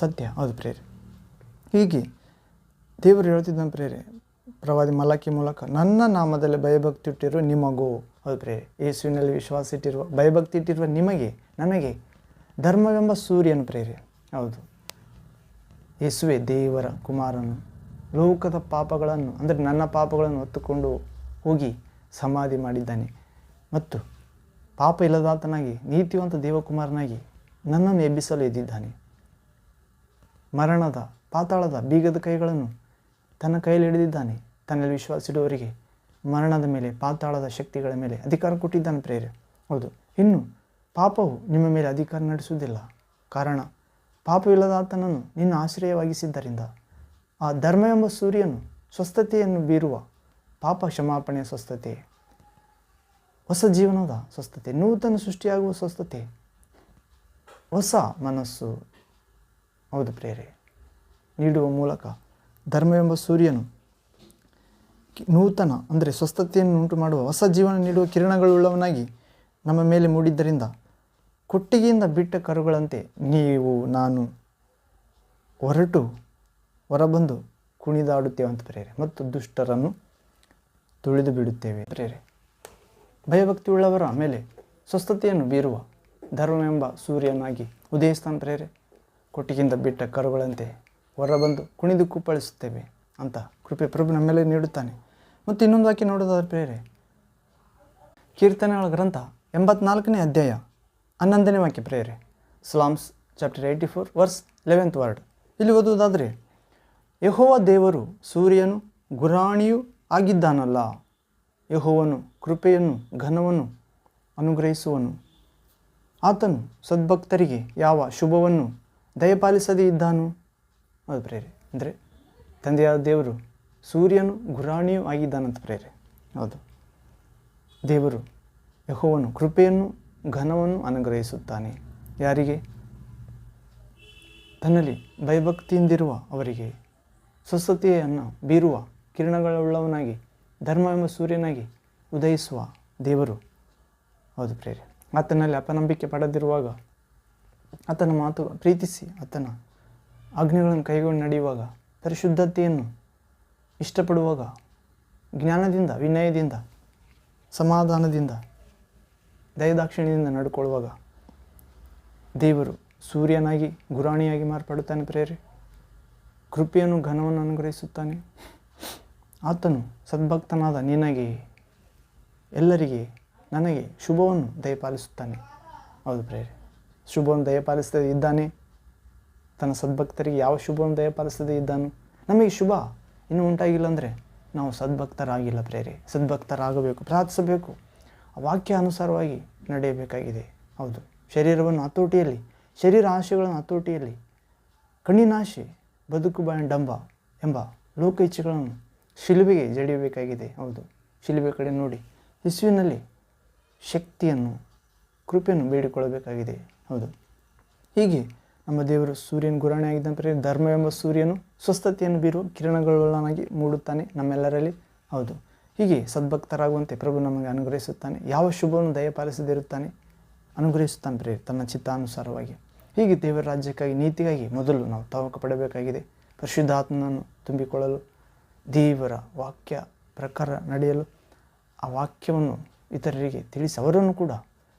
ಸತ್ಯ. ಹೌದು ಪ್ರೇರೆ. ಹೀಗೆ ದೇವರು ಹೇಳ್ತಿದ್ದಾನೆ ಪ್ರೇರೆ ಪ್ರವಾದಿ ಮಲಾಕಿ ಮೂಲಕ, ನನ್ನ ನಾಮದಲ್ಲಿ ಭಯಭಕ್ತಿ ಇಟ್ಟಿರುವ ನಿಮಗೂ. ಹೌದು ಪ್ರೇರೆ. ಯೇಸುವಿನಲ್ಲಿ ವಿಶ್ವಾಸ ಇಟ್ಟಿರುವ, ಭಯಭಕ್ತಿ ಇಟ್ಟಿರುವ ನಿಮಗೆ, ನನಗೆ ಧರ್ಮವೆಂಬ ಸೂರ್ಯನು ಪ್ರೇರೆ. ಹೌದು, ಯೇಸುವೆ ದೇವರ ಕುಮಾರನು ಲೋಕದ ಪಾಪಗಳನ್ನು, ಅಂದರೆ ನನ್ನ ಪಾಪಗಳನ್ನು ಹೊತ್ತುಕೊಂಡು ಹೋಗಿ ಸಮಾಧಿ ಮಾಡಿದ್ದಾನೆ ಮತ್ತು ಪಾಪ ಇಲ್ಲದಾತನಾಗಿ ನೀತಿವಂತ ದೇವಕುಮಾರನಾಗಿ ನನ್ನನ್ನು ಎಬ್ಬಿಸಲು ಎದ್ದಿದ್ದಾನೆ. ಮರಣದ, ಪಾತಾಳದ ಬೀಗದ ಕೈಗಳನ್ನು ತನ್ನ ಕೈಯಲ್ಲಿ ಹಿಡಿದಿದ್ದಾನೆ. ತನ್ನಲ್ಲಿ ವಿಶ್ವಾಸಿಡುವವರಿಗೆ ಮರಣದ ಮೇಲೆ, ಪಾತಾಳದ ಶಕ್ತಿಗಳ ಮೇಲೆ ಅಧಿಕಾರ ಕೊಟ್ಟಿದ್ದಾನೆ ಪ್ರೇರೆ. ಹೌದು, ಇನ್ನು ಪಾಪವು ನಿಮ್ಮ ಮೇಲೆ ಅಧಿಕಾರ ನಡೆಸುವುದಿಲ್ಲ. ಕಾರಣ ಪಾಪವಿಲ್ಲದಾತನನ್ನು ನಿನ್ನ ಆಶ್ರಯವಾಗಿಸಿದ್ದರಿಂದ. ಆ ಧರ್ಮವೆಂಬ ಸೂರ್ಯನು ಸ್ವಸ್ಥತೆಯನ್ನು ಬೀರುವ, ಪಾಪ ಕ್ಷಮಾಪಣೆಯ ಸ್ವಸ್ಥತೆ, ಹೊಸ ಜೀವನದ ಸ್ವಸ್ಥತೆ, ನೂತನ ಸೃಷ್ಟಿಯಾಗುವ ಸ್ವಸ್ಥತೆ, ಹೊಸ ಮನಸ್ಸು. ಹೌದು ಪ್ರೇರೆ, ನೀಡುವ ಮೂಲಕ ಧರ್ಮವೆಂಬ ಸೂರ್ಯನು ನೂತನ, ಅಂದರೆ ಸ್ವಸ್ಥತೆಯನ್ನು ಉಂಟು ಮಾಡುವ, ಹೊಸ ಜೀವನ ನೀಡುವ ಕಿರಣಗಳುಳ್ಳವನಾಗಿ ನಮ್ಮ ಮೇಲೆ ಮೂಡಿದ್ದರಿಂದ ಕೊಟ್ಟಿಗೆಯಿಂದ ಬಿಟ್ಟ ಕರುಗಳಂತೆ ನೀವು ನಾನು ಹೊರಬಂದು ಕುಣಿದಾಡುತ್ತೇವೆ ಅಂತ ಪ್ರೇರೆ, ಮತ್ತು ದುಷ್ಟರನ್ನು ತುಳಿದು ಬಿಡುತ್ತೇವೆ ಪ್ರೇರೆ. ಭಯಭಕ್ತಿ ಉಳ್ಳವರ ಮೇಲೆ ಸ್ವಸ್ಥತೆಯನ್ನು ಬೀರುವ ಧರ್ಮವೆಂಬ ಸೂರ್ಯನಾಗಿ ಉದಯಿಸ್ತಾನೆ ಪ್ರೇರೆ. ಕೊಟ್ಟಿಗೆಯಿಂದ ಬಿಟ್ಟ ಕರುಗಳಂತೆ ಹೊರಬಂದು ಕುಣಿದು ಕುಪ್ಪಳಿಸುತ್ತೇವೆ ಅಂತ ಕೃಪೆ ಪ್ರಭು ನಮ್ಮ ಮೇಲೆ ನೀಡುತ್ತಾನೆ. ಮತ್ತು ಇನ್ನೊಂದು ವಾಕ್ಯ ನೋಡೋದಾದ್ರೆ ಪ್ರೇರೆ, ಕೀರ್ತನೆಗಳ ಗ್ರಂಥ 84ನೇ ಅಧ್ಯಾಯ 11ನೇ ವಾಕ್ಯ ಪ್ರೇರೆ. Slams chapter 84 verse 11th word ಇಲ್ಲಿ ಓದುವುದಾದರೆ, ಯೆಹೋವ ದೇವರು ಸೂರ್ಯನು ಗುರಾಣಿಯೂ ಆಗಿದ್ದಾನಲ್ಲ, ಯೆಹೋವನು ಕೃಪೆಯನ್ನು ಘನವನ್ನು ಅನುಗ್ರಹಿಸುವನು. ಆತನು ಸದ್ಭಕ್ತರಿಗೆ ಯಾವ ಶುಭವನ್ನು ದಯಪಾಲಿಸದೇ ಇದ್ದಾನು. ಅದು ಪ್ರೇರೆ. ಅಂದರೆ ತಂದೆಯಾದ ದೇವರು ಸೂರ್ಯನು ಗುರಾಣಿಯೂ ಆಗಿದ್ದಾನಂತ ಪ್ರೇರೆ. ಹೌದು, ದೇವರು ಯೆಹೋವನು ಕೃಪೆಯನ್ನು ಘನವನ್ನು ಅನುಗ್ರಹಿಸುತ್ತಾನೆ. ಯಾರಿಗೆ? ತನ್ನಲ್ಲಿ ಭಯಭಕ್ತಿಯಿಂದಿರುವ ಅವರಿಗೆ. ಸ್ವಸ್ಥತೆಯನ್ನು ಬೀರುವ ಕಿರಣಗಳುಳ್ಳವನಾಗಿ, ಧರ್ಮವೆಂಬ ಸೂರ್ಯನಾಗಿ ಉದಯಿಸುವ ದೇವರು. ಹೌದು ಪ್ರೇರೆ. ಆತನಲ್ಲಿ ಅಪನಂಬಿಕೆ ಪಡೆದಿರುವಾಗ, ಆತನ ಮಾತು ಪ್ರೀತಿಸಿ ಆತನ ಆಜ್ಞೆಗಳನ್ನು ಕೈಗೊಂಡು ನಡೆಯುವಾಗ, ಪರಿಶುದ್ಧತೆಯನ್ನು ಇಷ್ಟಪಡುವಾಗ, ಜ್ಞಾನದಿಂದ, ವಿನಯದಿಂದ, ಸಮಾಧಾನದಿಂದ, ದಯದಾಕ್ಷಿಣ್ಯದಿಂದ ನಡ್ಕೊಳ್ಳುವಾಗ ದೇವರು ಸೂರ್ಯನಾಗಿ ಗುರಾಣಿಯಾಗಿ ಮಾರ್ಪಡುತ್ತಾನೆ ಪ್ರೇರೆ. ಕೃಪೆಯನ್ನು ಘನವನ್ನು ಅನುಗ್ರಹಿಸುತ್ತಾನೆ. ಆತನು ಸದ್ಭಕ್ತನಾದ ನಿನಗೆ, ಎಲ್ಲರಿಗೆ, ನನಗೆ ಶುಭವನ್ನು ದಯಪಾಲಿಸುತ್ತಾನೆ. ಹೌದು ಪ್ರೇರೆ. ಶುಭವನ್ನು ದಯಪಾಲಿಸದೇ ಇದ್ದಾನೆ. ತನ್ನ ಸದ್ಭಕ್ತರಿಗೆ ಯಾವ ಶುಭವನ್ನು ದಯಪಾಲಿಸದೇ ಇದ್ದಾನು. ನಮಗೆ ಶುಭ ಇನ್ನೂ ಉಂಟಾಗಿಲ್ಲ ಅಂದರೆ ನಾವು ಸದ್ಭಕ್ತರಾಗಿಲ್ಲ ಪ್ರೇರೆ. ಸದ್ಭಕ್ತರಾಗಬೇಕು, ಪ್ರಾರ್ಥಿಸಬೇಕು, ವಾಕ್ಯ ಅನುಸಾರವಾಗಿ ನಡೆಯಬೇಕಾಗಿದೆ. ಹೌದು, ಶರೀರವನ್ನು ಹತೋಟಿಯಲ್ಲಿ, ಶರೀರ ಆಶೆಗಳನ್ನು ಹತೋಟಿಯಲ್ಲಿ, ಕಣ್ಣಿನಾಶೆ, ಬದುಕು ಡಂಬ ಎಂಬ ಲೋಕ ಇಚ್ಛೆಗಳನ್ನು ಶಿಲುಬೆಗೆ ಜಡಿಯಬೇಕಾಗಿದೆ. ಹೌದು, ಶಿಲುಬೆ ಕಡೆ ನೋಡಿ ಯೇಸುವಿನಲ್ಲಿ ಶಕ್ತಿಯನ್ನು, ಕೃಪೆಯನ್ನು ಬೇಡಿಕೊಳ್ಳಬೇಕಾಗಿದೆ. ಹೌದು, ಹೀಗೆ ನಮ್ಮ ದೇವರು ಸೂರ್ಯನ ಗುರಾಣಿ ಆಗಿದ್ದ ಪ್ರೇರೆ ಧರ್ಮವೆಂಬ ಸೂರ್ಯನು ಸ್ವಸ್ಥತೆಯನ್ನು ಬೀರುವ ಕಿರಣಗಳನ್ನಾಗಿ ಮೂಡುತ್ತಾನೆ ನಮ್ಮೆಲ್ಲರಲ್ಲಿ. ಹೌದು, ಹೀಗೆ ಸದ್ಭಕ್ತರಾಗುವಂತೆ ಪ್ರಭು ನಮಗೆ ಅನುಗ್ರಹಿಸುತ್ತಾನೆ. ಯಾವ ಶುಭವನ್ನು ದಯಪಾಲಿಸದಿರುತ್ತಾನೆ, ಅನುಗ್ರಹಿಸುತ್ತಾನೆ ಪ್ರೇರೆ ತನ್ನ ಚಿತ್ತಾನುಸಾರವಾಗಿ. ಹೀಗೆ ದೇವರ ರಾಜ್ಯಕ್ಕಾಗಿ ನೀತಿಗಾಗಿ ಮೊದಲು ನಾವು ತವಕ ಪಡಬೇಕಾಗಿದೆ. ಪರಿಶುದ್ಧಾತ್ಮನನ್ನು ತುಂಬಿಕೊಳ್ಳಲು, ದೇವರ ವಾಕ್ಯ ಪ್ರಕಾರ ನಡೆಯಲು, ಆ ವಾಕ್ಯವನ್ನು ಇತರರಿಗೆ ತಿಳಿಸಿ ಅವರನ್ನು ಕೂಡ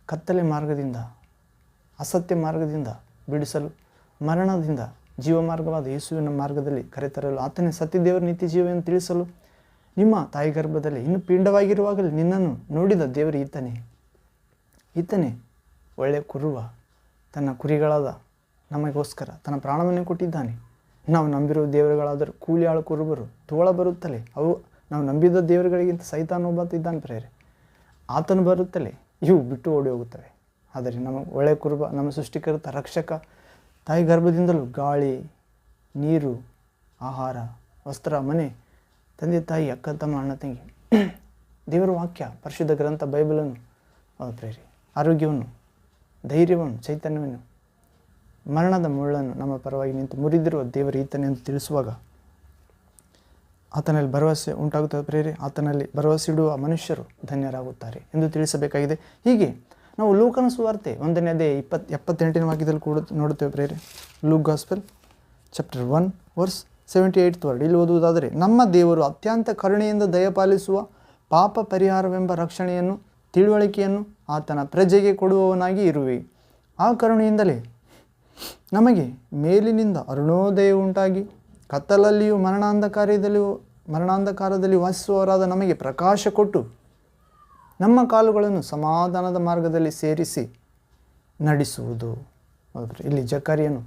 ಕತ್ತಲೆ ಮಾರ್ಗದಿಂದ, ಅಸತ್ಯ ಮಾರ್ಗದಿಂದ ಬಿಡಿಸಲು, ಮರಣದಿಂದ ಜೀವ ಮಾರ್ಗವಾದ ಯೇಸುವಿನ ಮಾರ್ಗದಲ್ಲಿ ಕರೆತರಲು, ಆತನೇ ಸತ್ಯದೇವರ ನಿತ್ಯ ಜೀವವನ್ನು ತಿಳಿಸಲು, ನಿಮ್ಮ ತಾಯಿ ಗರ್ಭದಲ್ಲಿ ಇನ್ನು ಪಿಂಡವಾಗಿರುವಾಗಲೇ ನಿನ್ನನ್ನು ನೋಡಿದ ದೇವರು ಈತನೇ ಒಳ್ಳೆಯ ಕುರುವ, ತನ್ನ ಕುರಿಗಳಾದ ನಮಗೋಸ್ಕರ ತನ್ನ ಪ್ರಾಣವನ್ನೇ ಕೊಟ್ಟಿದ್ದಾನೆ. ನಾವು ನಂಬಿರುವ ದೇವರುಗಳಾದರೂ ಕೂಲಿಯಾಳು ಕುರುಬರು ತೋಳ ಬರುತ್ತಲೇ ಅವು ನಾವು ನಂಬಿದ ದೇವರುಗಳಿಗಿಂತ ಸೈತಾನ ಒಬ್ಬ ಇದ್ದಾನೆ ಪ್ರೇರೆ, ಆತನು ಬರುತ್ತಲೇ ಇವು ಬಿಟ್ಟು ಓಡಿ ಹೋಗುತ್ತವೆ. ಆದರೆ ನಮ್ಮ ಒಳ್ಳೆಯ ಕುರುಬ, ನಮ್ಮ ಸೃಷ್ಟಿಕರ್ತ, ರಕ್ಷಕ ತಾಯಿ ಗರ್ಭದಿಂದಲೂ ಗಾಳಿ, ನೀರು, ಆಹಾರ, ವಸ್ತ್ರ, ಮನೆ, ತಂದೆ ತಾಯಿ, ಅಕ್ಕ ತಮ್ಮ, ಅಣ್ಣ ತಂಗಿ, ದೇವರ ವಾಕ್ಯ, ಪರಿಶುದ್ಧ ಗ್ರಂಥ ಬೈಬಲನ್ನು ಪ್ರೇರಿ, ಆರೋಗ್ಯವನ್ನು, ಧೈರ್ಯವನ್ನು, ಚೈತನ್ಯವನ್ನು, ಮರಣದ ಮುಳ್ಳನ್ನು ನಮ್ಮ ಪರವಾಗಿ ನಿಂತು ಮುರಿದಿರುವ ದೇವರು ಈತನೇ ಎಂದು ತಿಳಿಸುವಾಗ ಆತನಲ್ಲಿ ಭರವಸೆ ಉಂಟಾಗುತ್ತದೆ ಪ್ರೇರೆ. ಆತನಲ್ಲಿ ಭರವಸೆ ಇಡುವ ಮನುಷ್ಯರು ಧನ್ಯರಾಗುತ್ತಾರೆ ಎಂದು ತಿಳಿಸಬೇಕಾಗಿದೆ. ಹೀಗೆ ನಾವು ಲೂಕನ ಸುವಾರ್ತೆ 1ನೇ ಅಧ್ಯಾಯ 78ನೇ ವಾಕ್ಯದಲ್ಲಿ ಕೂಡ ನೋಡುತ್ತೇವೆ ಪ್ರೇರೆ. Luke gospel chapter 1 verse 78th word. ಇಲ್ಲಿ ಓದುವುದಾದರೆ, ನಮ್ಮ ದೇವರು ಅತ್ಯಂತ ಕರುಣೆಯಿಂದ ದಯಪಾಲಿಸುವ ಪಾಪ ಪರಿಹಾರವೆಂಬ ರಕ್ಷಣೆಯನ್ನು, ತಿಳುವಳಿಕೆಯನ್ನು ಆತನ ಪ್ರಜೆಗೆ ಕೊಡುವವನಾಗಿ ಇರುವೆ. ಆ ಕರುಣೆಯಿಂದಲೇ ನಮಗೆ ಮೇಲಿನಿಂದ ಅರುಣೋದಯ ಉಂಟಾಗಿ ಕತ್ತಲಲ್ಲಿಯೂ ಮರಣಾಂಧಕಾರದಲ್ಲಿ ವಾಸಿಸುವವರಾದ ನಮಗೆ ಪ್ರಕಾಶ ಕೊಟ್ಟು ನಮ್ಮ ಕಾಲುಗಳನ್ನು ಸಮಾಧಾನದ ಮಾರ್ಗದಲ್ಲಿ ಸೇರಿಸಿ ನಡೆಸುವುದು. ಇಲ್ಲಿ ಜಕರಿಯನು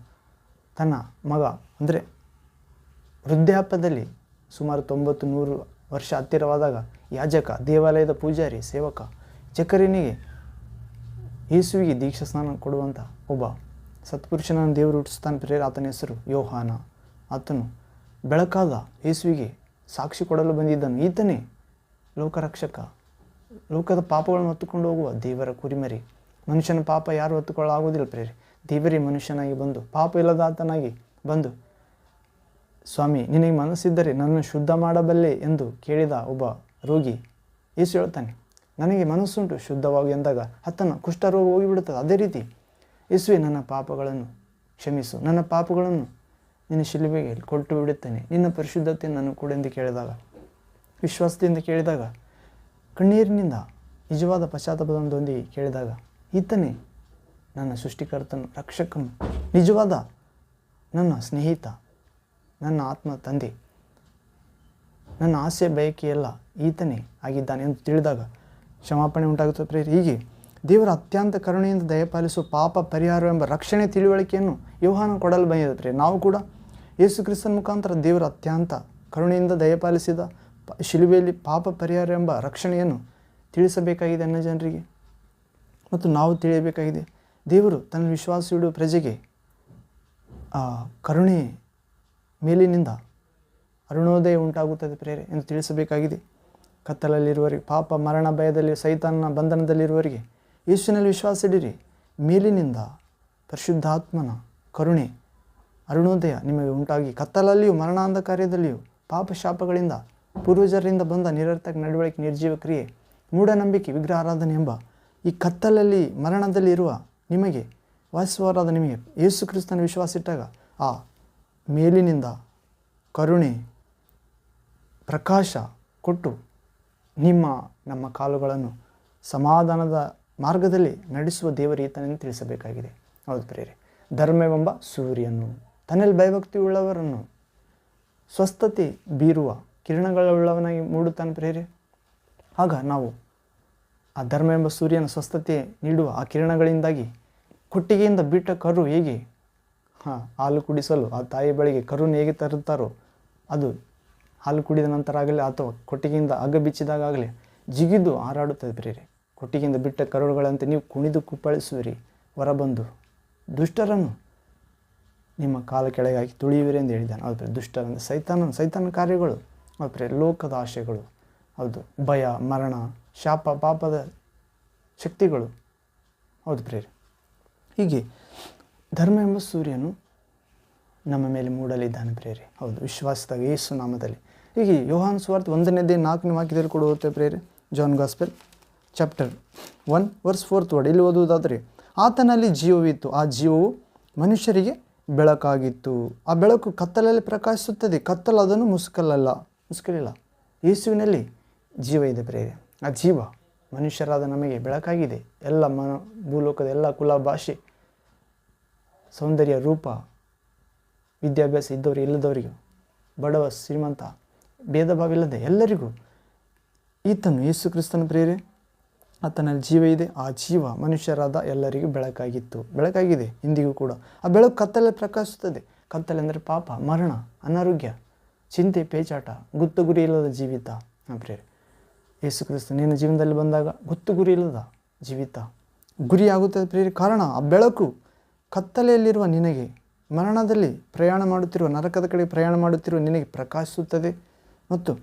ತನ್ನ ಮಗ ಅಂದರೆ ವೃದ್ಧಾಪ್ಯದಲ್ಲಿ ಸುಮಾರು 90-100 ವರ್ಷ ಹತ್ತಿರವಾದಾಗ ಯಾಜಕ, ದೇವಾಲಯದ ಪೂಜಾರಿ, ಸೇವಕ ಜಕರಿಯನಿಗೆ ಯೇಸುವಿಗೆ ದೀಕ್ಷಾ ಸ್ನಾನ ಕೊಡುವಂಥ ಒಬ್ಬ ಸತ್ಪುರುಷನನ್ನು ದೇವರು ಹುಟ್ಟಿಸ್ತಾನೆ ಪ್ರೇರೆ. ಆತನ ಹೆಸರು ಯೋಹಾನ. ಆತನು ಬೆಳಕಾದ ಯೇಸುವಿಗೆ ಸಾಕ್ಷಿ ಕೊಡಲು ಬಂದಿದ್ದನು. ಈತನೇ ಲೋಕರಕ್ಷಕ, ಲೋಕದ ಪಾಪಗಳನ್ನು ಹೊತ್ತುಕೊಂಡು ಹೋಗುವ ದೇವರ ಕುರಿಮರಿ. ಮನುಷ್ಯನ ಪಾಪ ಯಾರು ಹೊತ್ತುಕೊಳ್ಳಾಗುವುದಿಲ್ಲ ಪ್ರೇರೆ. ದೇವರೇ ಮನುಷ್ಯನಾಗಿ ಬಂದು, ಪಾಪ ಇಲ್ಲದ ಆತನಾಗಿ ಬಂದು, ಸ್ವಾಮಿ ನಿನಗೆ ಮನಸ್ಸಿದ್ದರೆ ನನ್ನನ್ನು ಶುದ್ಧ ಮಾಡಬಲ್ಲೆ ಎಂದು ಕೇಳಿದ ಒಬ್ಬ ರೋಗಿ ಯೇಸು ಹೇಳ್ತಾನೆ, ನನಗೆ ಮನಸ್ಸುಂಟು ಶುದ್ಧವಾಗಿ ಎಂದಾಗ ಆತನ ಕುಷ್ಠರೋಗ ಹೋಗಿಬಿಡುತ್ತದೆ. ಅದೇ ರೀತಿ ಯೇಸುವೆ ನನ್ನ ಪಾಪಗಳನ್ನು ಕ್ಷಮಿಸು, ನನ್ನ ಪಾಪಗಳನ್ನು ನಿನ್ನ ಶಿಲುಬೆಗೆ ಕೊಟ್ಟು ಬಿಡುತ್ತೇನೆ, ನಿನ್ನ ಪರಿಶುದ್ಧತೆಯನ್ನು ನಾನು ಕೂಡ ಎಂದು ಕೇಳಿದಾಗ, ವಿಶ್ವಾಸದಿಂದ ಕೇಳಿದಾಗ, ಕಣ್ಣೀರಿನಿಂದ ನಿಜವಾದ ಪಶ್ಚಾತ್ತಾಪದೊಂದಿಗೆ ಕೇಳಿದಾಗ, ಈತನೇ ನನ್ನ ಸೃಷ್ಟಿಕರ್ತನು, ರಕ್ಷಕನು, ನಿಜವಾದ ನನ್ನ ಸ್ನೇಹಿತ, ನನ್ನ ಆತ್ಮ ತಂದೆ, ನನ್ನ ಆಸೆ ಬಯಕೆಯೆಲ್ಲ ಈತನೇ ಆಗಿದ್ದಾನೆ ಎಂದು ತಿಳಿದಾಗ ಕ್ಷಮಾಪಣೆ ಉಂಟಾಗುತ್ತದೆ ಪ್ರೇರೆ. ಹೀಗೆ ದೇವರ ಅತ್ಯಂತ ಕರುಣೆಯಿಂದ ದಯಪಾಲಿಸುವ ಪಾಪ ಪರಿಹಾರವೆಂಬ ರಕ್ಷಣೆ ತಿಳುವಳಿಕೆಯನ್ನು ಯೋಹಾನ ಕೊಡಲು ಬಂದಿದೆ ಪ್ರೇರೆ. ನಾವು ಕೂಡ ಯೇಸು ಕ್ರಿಸ್ತನ ಮುಖಾಂತರ ದೇವರ ಅತ್ಯಂತ ಕರುಣೆಯಿಂದ ದಯಪಾಲಿಸಿದ ಶಿಲುಬೆಯಲ್ಲಿ ಪಾಪ ಪರಿಹಾರ ಎಂಬ ರಕ್ಷಣೆಯನ್ನು ತಿಳಿಸಬೇಕಾಗಿದೆ ಅನ್ಯ ಜನರಿಗೆ. ಮತ್ತು ನಾವು ತಿಳಿಯಬೇಕಾಗಿದೆ, ದೇವರು ತನ್ನ ವಿಶ್ವಾಸ ಇಡುವ ಪ್ರಜೆಗೆ ಕರುಣೆ ಮೇಲಿನಿಂದ ಅರುಣೋದಯ ಉಂಟಾಗುತ್ತದೆ ಪ್ರೇರೆ ಎಂದು ತಿಳಿಸಬೇಕಾಗಿದೆ. ಕತ್ತಲಲ್ಲಿರುವವರಿಗೆ, ಪಾಪ ಮರಣ ಭಯದಲ್ಲಿ ಸೈತಾನನ ಬಂಧನದಲ್ಲಿರುವವರಿಗೆ ಯೇಸುವಿನಲ್ಲಿ ವಿಶ್ವಾಸ ಇಡಿರಿ. ಮೇಲಿನಿಂದ ಪರಿಶುದ್ಧಾತ್ಮನ ಕರುಣೆ ಅರುಣೋದಯ ನಿಮಗೆ ಉಂಟಾಗಿ ಕತ್ತಲಲ್ಲಿಯೂ ಮರಣಾಂಧಕಾರ್ಯದಲ್ಲಿಯೂ ಪಾಪ ಶಾಪಗಳಿಂದ ಪೂರ್ವಜರಿಂದ ಬಂದ ನಿರರ್ಥಕ ನಡವಳಿಕೆ, ನಿರ್ಜೀವ ಕ್ರಿಯೆ, ಮೂಢನಂಬಿಕೆ, ವಿಗ್ರಹ ಆರಾಧನೆ ಎಂಬ ಈ ಕತ್ತಲಲ್ಲಿ ಮರಣದಲ್ಲಿ ಇರುವ ನಿಮಗೆ, ವಾಸಿಸುವವರಾದ ನಿಮಗೆ ಯೇಸು ಕ್ರಿಸ್ತನ ವಿಶ್ವಾಸ ಇಟ್ಟಾಗ ಆ ಮೇಲಿನಿಂದ ಕರುಣೆ ಪ್ರಕಾಶ ಕೊಟ್ಟು ನಮ್ಮ ಕಾಲುಗಳನ್ನು ಸಮಾಧಾನದ ಮಾರ್ಗದಲ್ಲಿ ನಡೆಸುವ ದೇವರು ಈತನೆಂದು ತಿಳಿಸಬೇಕಾಗಿದೆ. ಹೌದು ಪ್ರೇರೆ. ಧರ್ಮವೆಂಬ ಸೂರ್ಯನು ತನ್ನಲ್ಲಿ ಭಯಭಕ್ತಿ ಉಳ್ಳವರನ್ನು ಸ್ವಸ್ಥತೆ ಬೀರುವ ಕಿರಣಗಳುಳ್ಳವನಾಗಿ ಮೂಡುತ್ತಾನೆ ಪ್ರೇರೆ. ಆಗ ನಾವು ಆ ಧರ್ಮವೆಂಬ ಸೂರ್ಯನ ಸ್ವಸ್ಥತೆ ನೀಡುವ ಆ ಕಿರಣಗಳಿಂದಾಗಿ ಕೊಟ್ಟಿಗೆಯಿಂದ ಬಿಟ್ಟ ಕರು ಹೇಗೆ ಹಾಲು ಕುಡಿಸಲು ಆ ತಾಯಿ ಬಳಿಗೆ ಕರುನ ಹೇಗೆ ತರುತ್ತಾರೋ, ಅದು ಹಾಲು ಕುಡಿದ ನಂತರ ಆಗಲಿ ಅಥವಾ ಕೊಟ್ಟಿಗೆಯಿಂದ ಹಗ್ಗ ಬಿಚ್ಚಿದಾಗಲೇ ಜಿಗಿದು ಹಾರಾಡುತ್ತದೆ ಪ್ರೇರೆ. ಕೊಟ್ಟಿಗೆಯಿಂದ ಬಿಟ್ಟ ಕರುಗಳಂತೆ ನೀವು ಕುಣಿದು ಕುಪ್ಪಳಿಸುವಿರಿ, ಹೊರಬಂದು ದುಷ್ಟರನ್ನು ನಿಮ್ಮ ಕಾಲ ಕೆಳಗೆ ಹಾಕಿ ತುಳಿಯುವಿರಿ ಎಂದು ಹೇಳಿದ್ದಾನೆ. ಹೌದು ಪ್ರೇರೆ. ದುಷ್ಟರಂದರೆ ಸೈತಾನ ಕಾರ್ಯಗಳು, ಹೌದು ಪ್ರೇರೆ, ಲೋಕದ ಆಶೆಗಳು, ಹೌದು ಭಯ, ಮರಣ, ಶಾಪ, ಪಾಪದ ಶಕ್ತಿಗಳು, ಹೌದು ಪ್ರೇರೆ. ಹೀಗೆ ಧರ್ಮ ಎಂಬ ಸೂರ್ಯನು ನಮ್ಮ ಮೇಲೆ ಮೂಡಲಿದ್ದಾನೆ ಪ್ರೇರೆ. ಹೌದು, ವಿಶ್ವಾಸದಾಗ ಯೇಸು ನಾಮದಲ್ಲಿ. ಹೀಗೆ ಯೋಹಾನ ಸುವಾರ್ತೆ 1:4 ವಾಕ್ಯದಲ್ಲಿ ಕೂಡ ಓದ್ತೇವೆ ಪ್ರೇರೆ. ಜಾನ್ ಗಾಸ್ಪೆಲ್ ಚಾಪ್ಟರ್ 1 ವರ್ಸ್ 4 ಇಲ್ಲಿ ಓದುವುದಾದರೆ, ಆತನಲ್ಲಿ ಜೀವವಿತ್ತು, ಆ ಜೀವವು ಮನುಷ್ಯರಿಗೆ ಬೆಳಕಾಗಿತ್ತು. ಆ ಬೆಳಕು ಕತ್ತಲಲ್ಲಿ ಪ್ರಕಾಶಿಸುತ್ತದೆ, ಕತ್ತಲು ಅದನ್ನು ಮುಸುಕಲಿಲ್ಲ. ಯೇಸುವಿನಲ್ಲಿ ಜೀವ ಇದೆ ಪ್ರೇರೆ. ಆ ಜೀವ ಮನುಷ್ಯರಾದ ನಮಗೆ ಬೆಳಕಾಗಿದೆ. ಎಲ್ಲ ಭೂಲೋಕದ ಎಲ್ಲ ಕುಲ, ಭಾಷೆ, ಸೌಂದರ್ಯ, ರೂಪ, ವಿದ್ಯಾಭ್ಯಾಸ ಇದ್ದವರು ಇಲ್ಲದವರಿಗೂ, ಬಡವ ಶ್ರೀಮಂತ ಭೇದ ಭಾವ ಇಲ್ಲದೆ ಎಲ್ಲರಿಗೂ ಈತನು ಯೇಸು ಕ್ರಿಸ್ತನ ಪ್ರೇರೆ. ಆತನಲ್ಲಿ ಜೀವ ಇದೆ, ಆ ಜೀವ ಮನುಷ್ಯರಾದ ಎಲ್ಲರಿಗೂ ಬೆಳಕಾಗಿದೆ ಇಂದಿಗೂ ಕೂಡ. ಆ ಬೆಳಕು ಕತ್ತಲಲ್ಲಿ ಪ್ರಕಾಶಿಸುತ್ತದೆ. ಕತ್ತಲೆಂದರೆ ಪಾಪ, ಮರಣ, ಅನಾರೋಗ್ಯ, ಚಿಂತೆ, ಪೇಚಾಟ, ಗುತ್ತು ಗುರಿ ಇಲ್ಲದ ಜೀವಿತ ಪ್ರೇರೆ. ಯೇಸು ಕ್ರಿಸ್ತ ನಿನ್ನ ಜೀವನದಲ್ಲಿ ಬಂದಾಗ ಗುತ್ತು ಗುರಿ ಇಲ್ಲದ ಜೀವಿತ ಗುರಿಯಾಗುತ್ತದೆ ಪ್ರೇರೆ. ಕಾರಣ ಆ ಬೆಳಕು ಕತ್ತಲೆಯಲ್ಲಿರುವ ನಿನಗೆ, ಮರಣದಲ್ಲಿ ಪ್ರಯಾಣ ಮಾಡುತ್ತಿರುವ, ನರಕದ ಕಡೆ ಪ್ರಯಾಣ ಮಾಡುತ್ತಿರುವ ನಿನಗೆ ಪ್ರಕಾಶಿಸುತ್ತದೆ ಮತ್ತು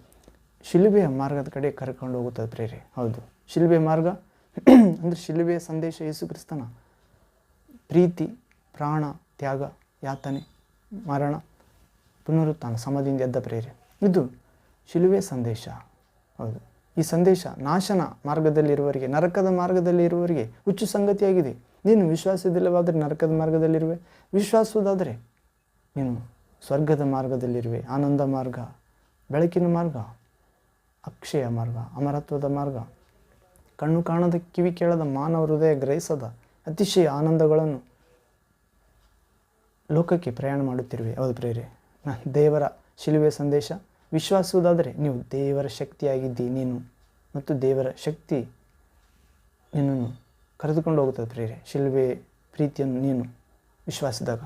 ಶಿಲುಬೆಯ ಮಾರ್ಗದ ಕಡೆ ಕರ್ಕೊಂಡು ಹೋಗುತ್ತದೆ ಪ್ರೇರೆ. ಹೌದು, ಶಿಲುಬೆಯ ಮಾರ್ಗ ಅಂದರೆ ಶಿಲುಬೆಯ ಸಂದೇಶ ಯೇಸು ಕ್ರಿಸ್ತನ ಪ್ರೀತಿ, ಪ್ರಾಣ ತ್ಯಾಗ, ಯಾತನೆ, ಮರಣ, ಪುನರುತ್ಥಾನ, ಸಮಾಧಿಯಿಂದ ಎದ್ದ ಪ್ರೇರೆ. ಇದು ಶಿಲುಬೆಯ ಸಂದೇಶ. ಹೌದು, ಈ ಸಂದೇಶ ನಾಶನ ಮಾರ್ಗದಲ್ಲಿರುವವರಿಗೆ, ನರಕದ ಮಾರ್ಗದಲ್ಲಿರುವವರಿಗೆ ಹುಚ್ಚು ಸಂಗತಿಯಾಗಿದೆ. ನೀನು ವಿಶ್ವಾಸವಿಲ್ಲವಾದರೆ ನರಕದ ಮಾರ್ಗದಲ್ಲಿರುವೆ, ವಿಶ್ವಾಸವಾದರೆ ನೀನು ಸ್ವರ್ಗದ ಮಾರ್ಗದಲ್ಲಿರುವೆ. ಆನಂದ ಮಾರ್ಗ, ಬೆಳಕಿನ ಮಾರ್ಗ, ಅಕ್ಷಯ ಮಾರ್ಗ, ಅಮರತ್ವದ ಮಾರ್ಗ, ಕಣ್ಣು ಕಾಣದ, ಕಿವಿ ಕೇಳದ, ಮಾನವ ಹೃದಯ ಗ್ರಹಿಸದ ಅತಿಶಯ ಆನಂದಗಳನ್ನು ಲೋಕಕ್ಕೆ ಪ್ರಯಾಣ ಮಾಡುತ್ತಿರುವೆ. ಹೌದು ಪ್ರೇರೆ, ದೇವರ ಶಿಲುಬೆ ಸಂದೇಶ ವಿಶ್ವಾಸುವುದಾದರೆ ನೀವು ದೇವರ ಶಕ್ತಿಯಾಗಿದ್ದಿ ನೀನು, ಮತ್ತು ದೇವರ ಶಕ್ತಿ ನಿನ್ನನ್ನು ಕರೆದುಕೊಂಡು ಹೋಗುತ್ತದೆ ಪ್ರೇರೆ. ಶಿಲುಬೆ ಪ್ರೀತಿಯನ್ನು ನೀನು ವಿಶ್ವಾಸಿದಾಗ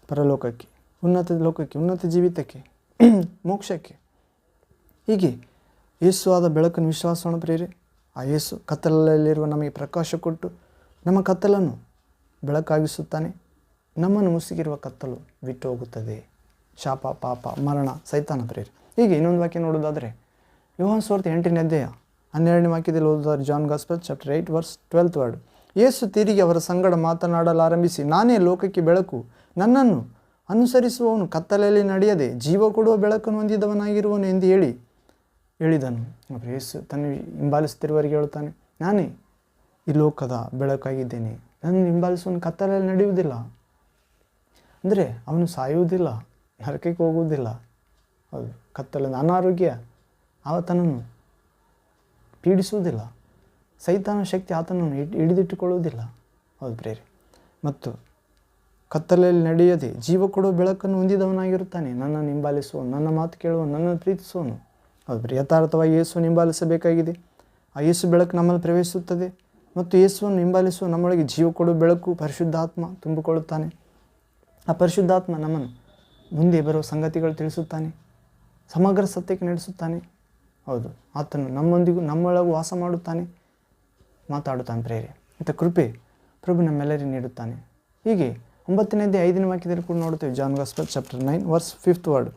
ಪರಲೋಕಕ್ಕೆ, ಉನ್ನತ ಲೋಕಕ್ಕೆ, ಉನ್ನತ ಜೀವಿತಕ್ಕೆ, ಮೋಕ್ಷಕ್ಕೆ. ಹೀಗೆ ಯೇಸು ಆದ ಬೆಳಕನ್ನು ವಿಶ್ವಾಸವನ್ನು ಪ್ರೇರೆ. ಆ ಯೇಸು ಕತ್ತಲಲ್ಲಿರುವ ನಮಗೆ ಪ್ರಕಾಶ ಕೊಟ್ಟು ನಮ್ಮ ಕತ್ತಲನ್ನು ಬೆಳಕಾಗಿಸುತ್ತಾನೆ. ನಮ್ಮನ್ನು ಮುಸುಗಿರುವ ಕತ್ತಲು ಬಿಟ್ಟು ಹೋಗುತ್ತದೆ. ಶಾಪ, ಪಾಪ, ಮರಣ, ಸೈತಾನ ಪ್ರೇರೆ. ಹೀಗೆ ಇನ್ನೊಂದು ವಾಕ್ಯ ನೋಡೋದಾದರೆ ಯೋಹಾನ ಸುವಾರ್ತೆ 8ನೇ ಅಧ್ಯಾಯ 12ನೇ ವಾಕ್ಯದಲ್ಲಿ ಓದೋದಾದ್ರೆ, ಜಾನ್ ಗಾಸ್ಪೆಲ್ ಚಾಪ್ಟರ್ 8 ವರ್ಸ್ 12 ಯೇಸು ತಿರುಗಿ ಅವರ ಸಂಗಡ ಮಾತನಾಡಲಾರಂಭಿಸಿ, ನಾನೇ ಲೋಕಕ್ಕೆ ಬೆಳಕು, ನನ್ನನ್ನು ಅನುಸರಿಸುವವನು ಕತ್ತಲೆಯಲ್ಲಿ ನಡೆಯದೆ ಜೀವ ಕೊಡುವ ಬೆಳಕನ್ನು ಹೊಂದಿದವನಾಗಿರುವನು ಎಂದು ಹೇಳಿದನು. ಯೇಸು ತನ್ನ ಹಿಂಬಾಲಿಸುತ್ತಿರುವವರಿಗೆ ಹೇಳುತ್ತಾನೆ, ನಾನೇ ಈ ಲೋಕದ ಬೆಳಕಾಗಿದ್ದೇನೆ. ನನ್ನನ್ನು ಹಿಂಬಾಲಿಸುವವನು ಕತ್ತಲೆಯಲ್ಲಿ ನಡೆಯುವುದಿಲ್ಲ, ಅಂದರೆ ಅವನು ಸಾಯುವುದಿಲ್ಲ, ನರಕಕ್ಕೆ ಹೋಗುವುದಿಲ್ಲ. ಹೌದು, ಕತ್ತಲಿನ ಅನಾರೋಗ್ಯ ಆತನನ್ನು ಪೀಡಿಸುವುದಿಲ್ಲ, ಸೈತಾನ ಶಕ್ತಿ ಆತನನ್ನು ಹಿಡಿದಿಟ್ಟುಕೊಳ್ಳುವುದಿಲ್ಲ. ಹೌದು ಪ್ರೇರೆ. ಮತ್ತು ಕತ್ತಲೆಯಲ್ಲಿ ನಡೆಯದೆ ಜೀವ ಕೊಡುವ ಬೆಳಕನ್ನು ಹೊಂದಿದವನಾಗಿರುತ್ತಾನೆ. ನನ್ನನ್ನು ಹಿಂಬಾಲಿಸುವನು, ನನ್ನ ಮಾತು ಕೇಳುವನು, ನನ್ನನ್ನು ಪ್ರೀತಿಸುವನು. ಹೌದು ಪ್ರಿಯ, ಯಥಾರ್ಥವಾಗಿ ಯೇಸುವನ್ನು ಹಿಂಬಾಲಿಸಬೇಕಾಗಿದೆ. ಆ ಯೇಸು ಬೆಳಕು ನಮ್ಮಲ್ಲಿ ಪ್ರವೇಶಿಸುತ್ತದೆ ಮತ್ತು ಯೇಸುವನ್ನು ಹಿಂಬಾಲಿಸುವ ನಮ್ಮೊಳಗೆ ಜೀವ ಕೊಡುವ ಬೆಳಕು ಪರಿಶುದ್ಧಾತ್ಮ ತುಂಬಿಕೊಳ್ಳುತ್ತಾನೆ. ಆ ಪರಿಶುದ್ಧಾತ್ಮ ನಮ್ಮನ್ನು ಮುಂದೆ ಬರುವ ಸಂಗತಿಗಳು ತಿಳಿಸುತ್ತಾನೆ, ಸಮಗ್ರ ಸತ್ಯಕ್ಕೆ ನಡೆಸುತ್ತಾನೆ. ಹೌದು, ಆತನು ನಮ್ಮೊಂದಿಗೂ ನಮ್ಮೊಳಗೂ ವಾಸ ಮಾಡುತ್ತಾನೆ, ಮಾತಾಡುತ್ತಾನೆ ಪ್ರೇರೆ. ಇಂಥ ಕೃಪೆ ಪ್ರಭು ನಮ್ಮೆಲ್ಲರಿಗೂ ನೀಡುತ್ತಾನೆ. ಹೀಗೆ 9ನೇ ಅಧ್ಯಾಯ 5ನೇ ವಾಕ್ಯದಲ್ಲಿ ಕೂಡ ನೋಡುತ್ತೇವೆ. ಜಾನ್ ಗಾಸ್ಪೆಲ್ ಚಾಪ್ಟರ್ 9 ವರ್ಸ್ 5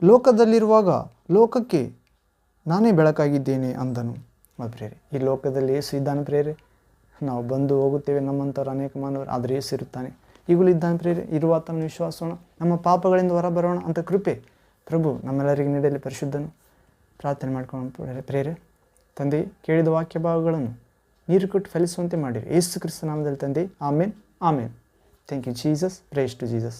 ಲೋಕದಲ್ಲಿರುವಾಗ ಲೋಕಕ್ಕೆ ನಾನೇ ಬೆಳಕಾಗಿದ್ದೇನೆ ಅಂದನು. ಹೌದು ಪ್ರೇರೆ, ಈ ಲೋಕದಲ್ಲಿ ಯೇಸು ಇದ್ದಾನೆ ಪ್ರೇರೆ. ನಾವು ಬಂದು ಹೋಗುತ್ತೇವೆ, ನಮ್ಮಂಥವ್ರು ಅನೇಕ ಮಾನವರು, ಆದರೆ ಯೇಸು ಇರುತ್ತಾನೆ, ಈಗಲೂ ಇದ್ದಾನೆ ಪ್ರೇರೆ. ಇರುವ ಆತನ ವಿಶ್ವಾಸೋಣ, ನಮ್ಮ ಪಾಪಗಳಿಂದ ಹೊರ ಬರೋಣ ಅಂತ ಕೃಪೆ ಪ್ರಭು ನಮ್ಮೆಲ್ಲರಿಗೆ ನೀಡಲಿ. ಪರಿಶುದ್ಧನು ಪ್ರಾರ್ಥನೆ ಮಾಡ್ಕೊಂಡು ಪ್ರೇರೆ. ತಂದೆ, ಕೇಳಿದ ವಾಕ್ಯ ಭಾಗಗಳನ್ನು ನೀರು ಕೊಟ್ಟು ಫಲಿಸುವಂತೆ ಮಾಡಿರಿ. ಯೇಸು ಕ್ರಿಸ್ತ ನಾಮದಲ್ಲಿ ತಂದೆ, amen, amen. Thank you Jesus. Praise to Jesus.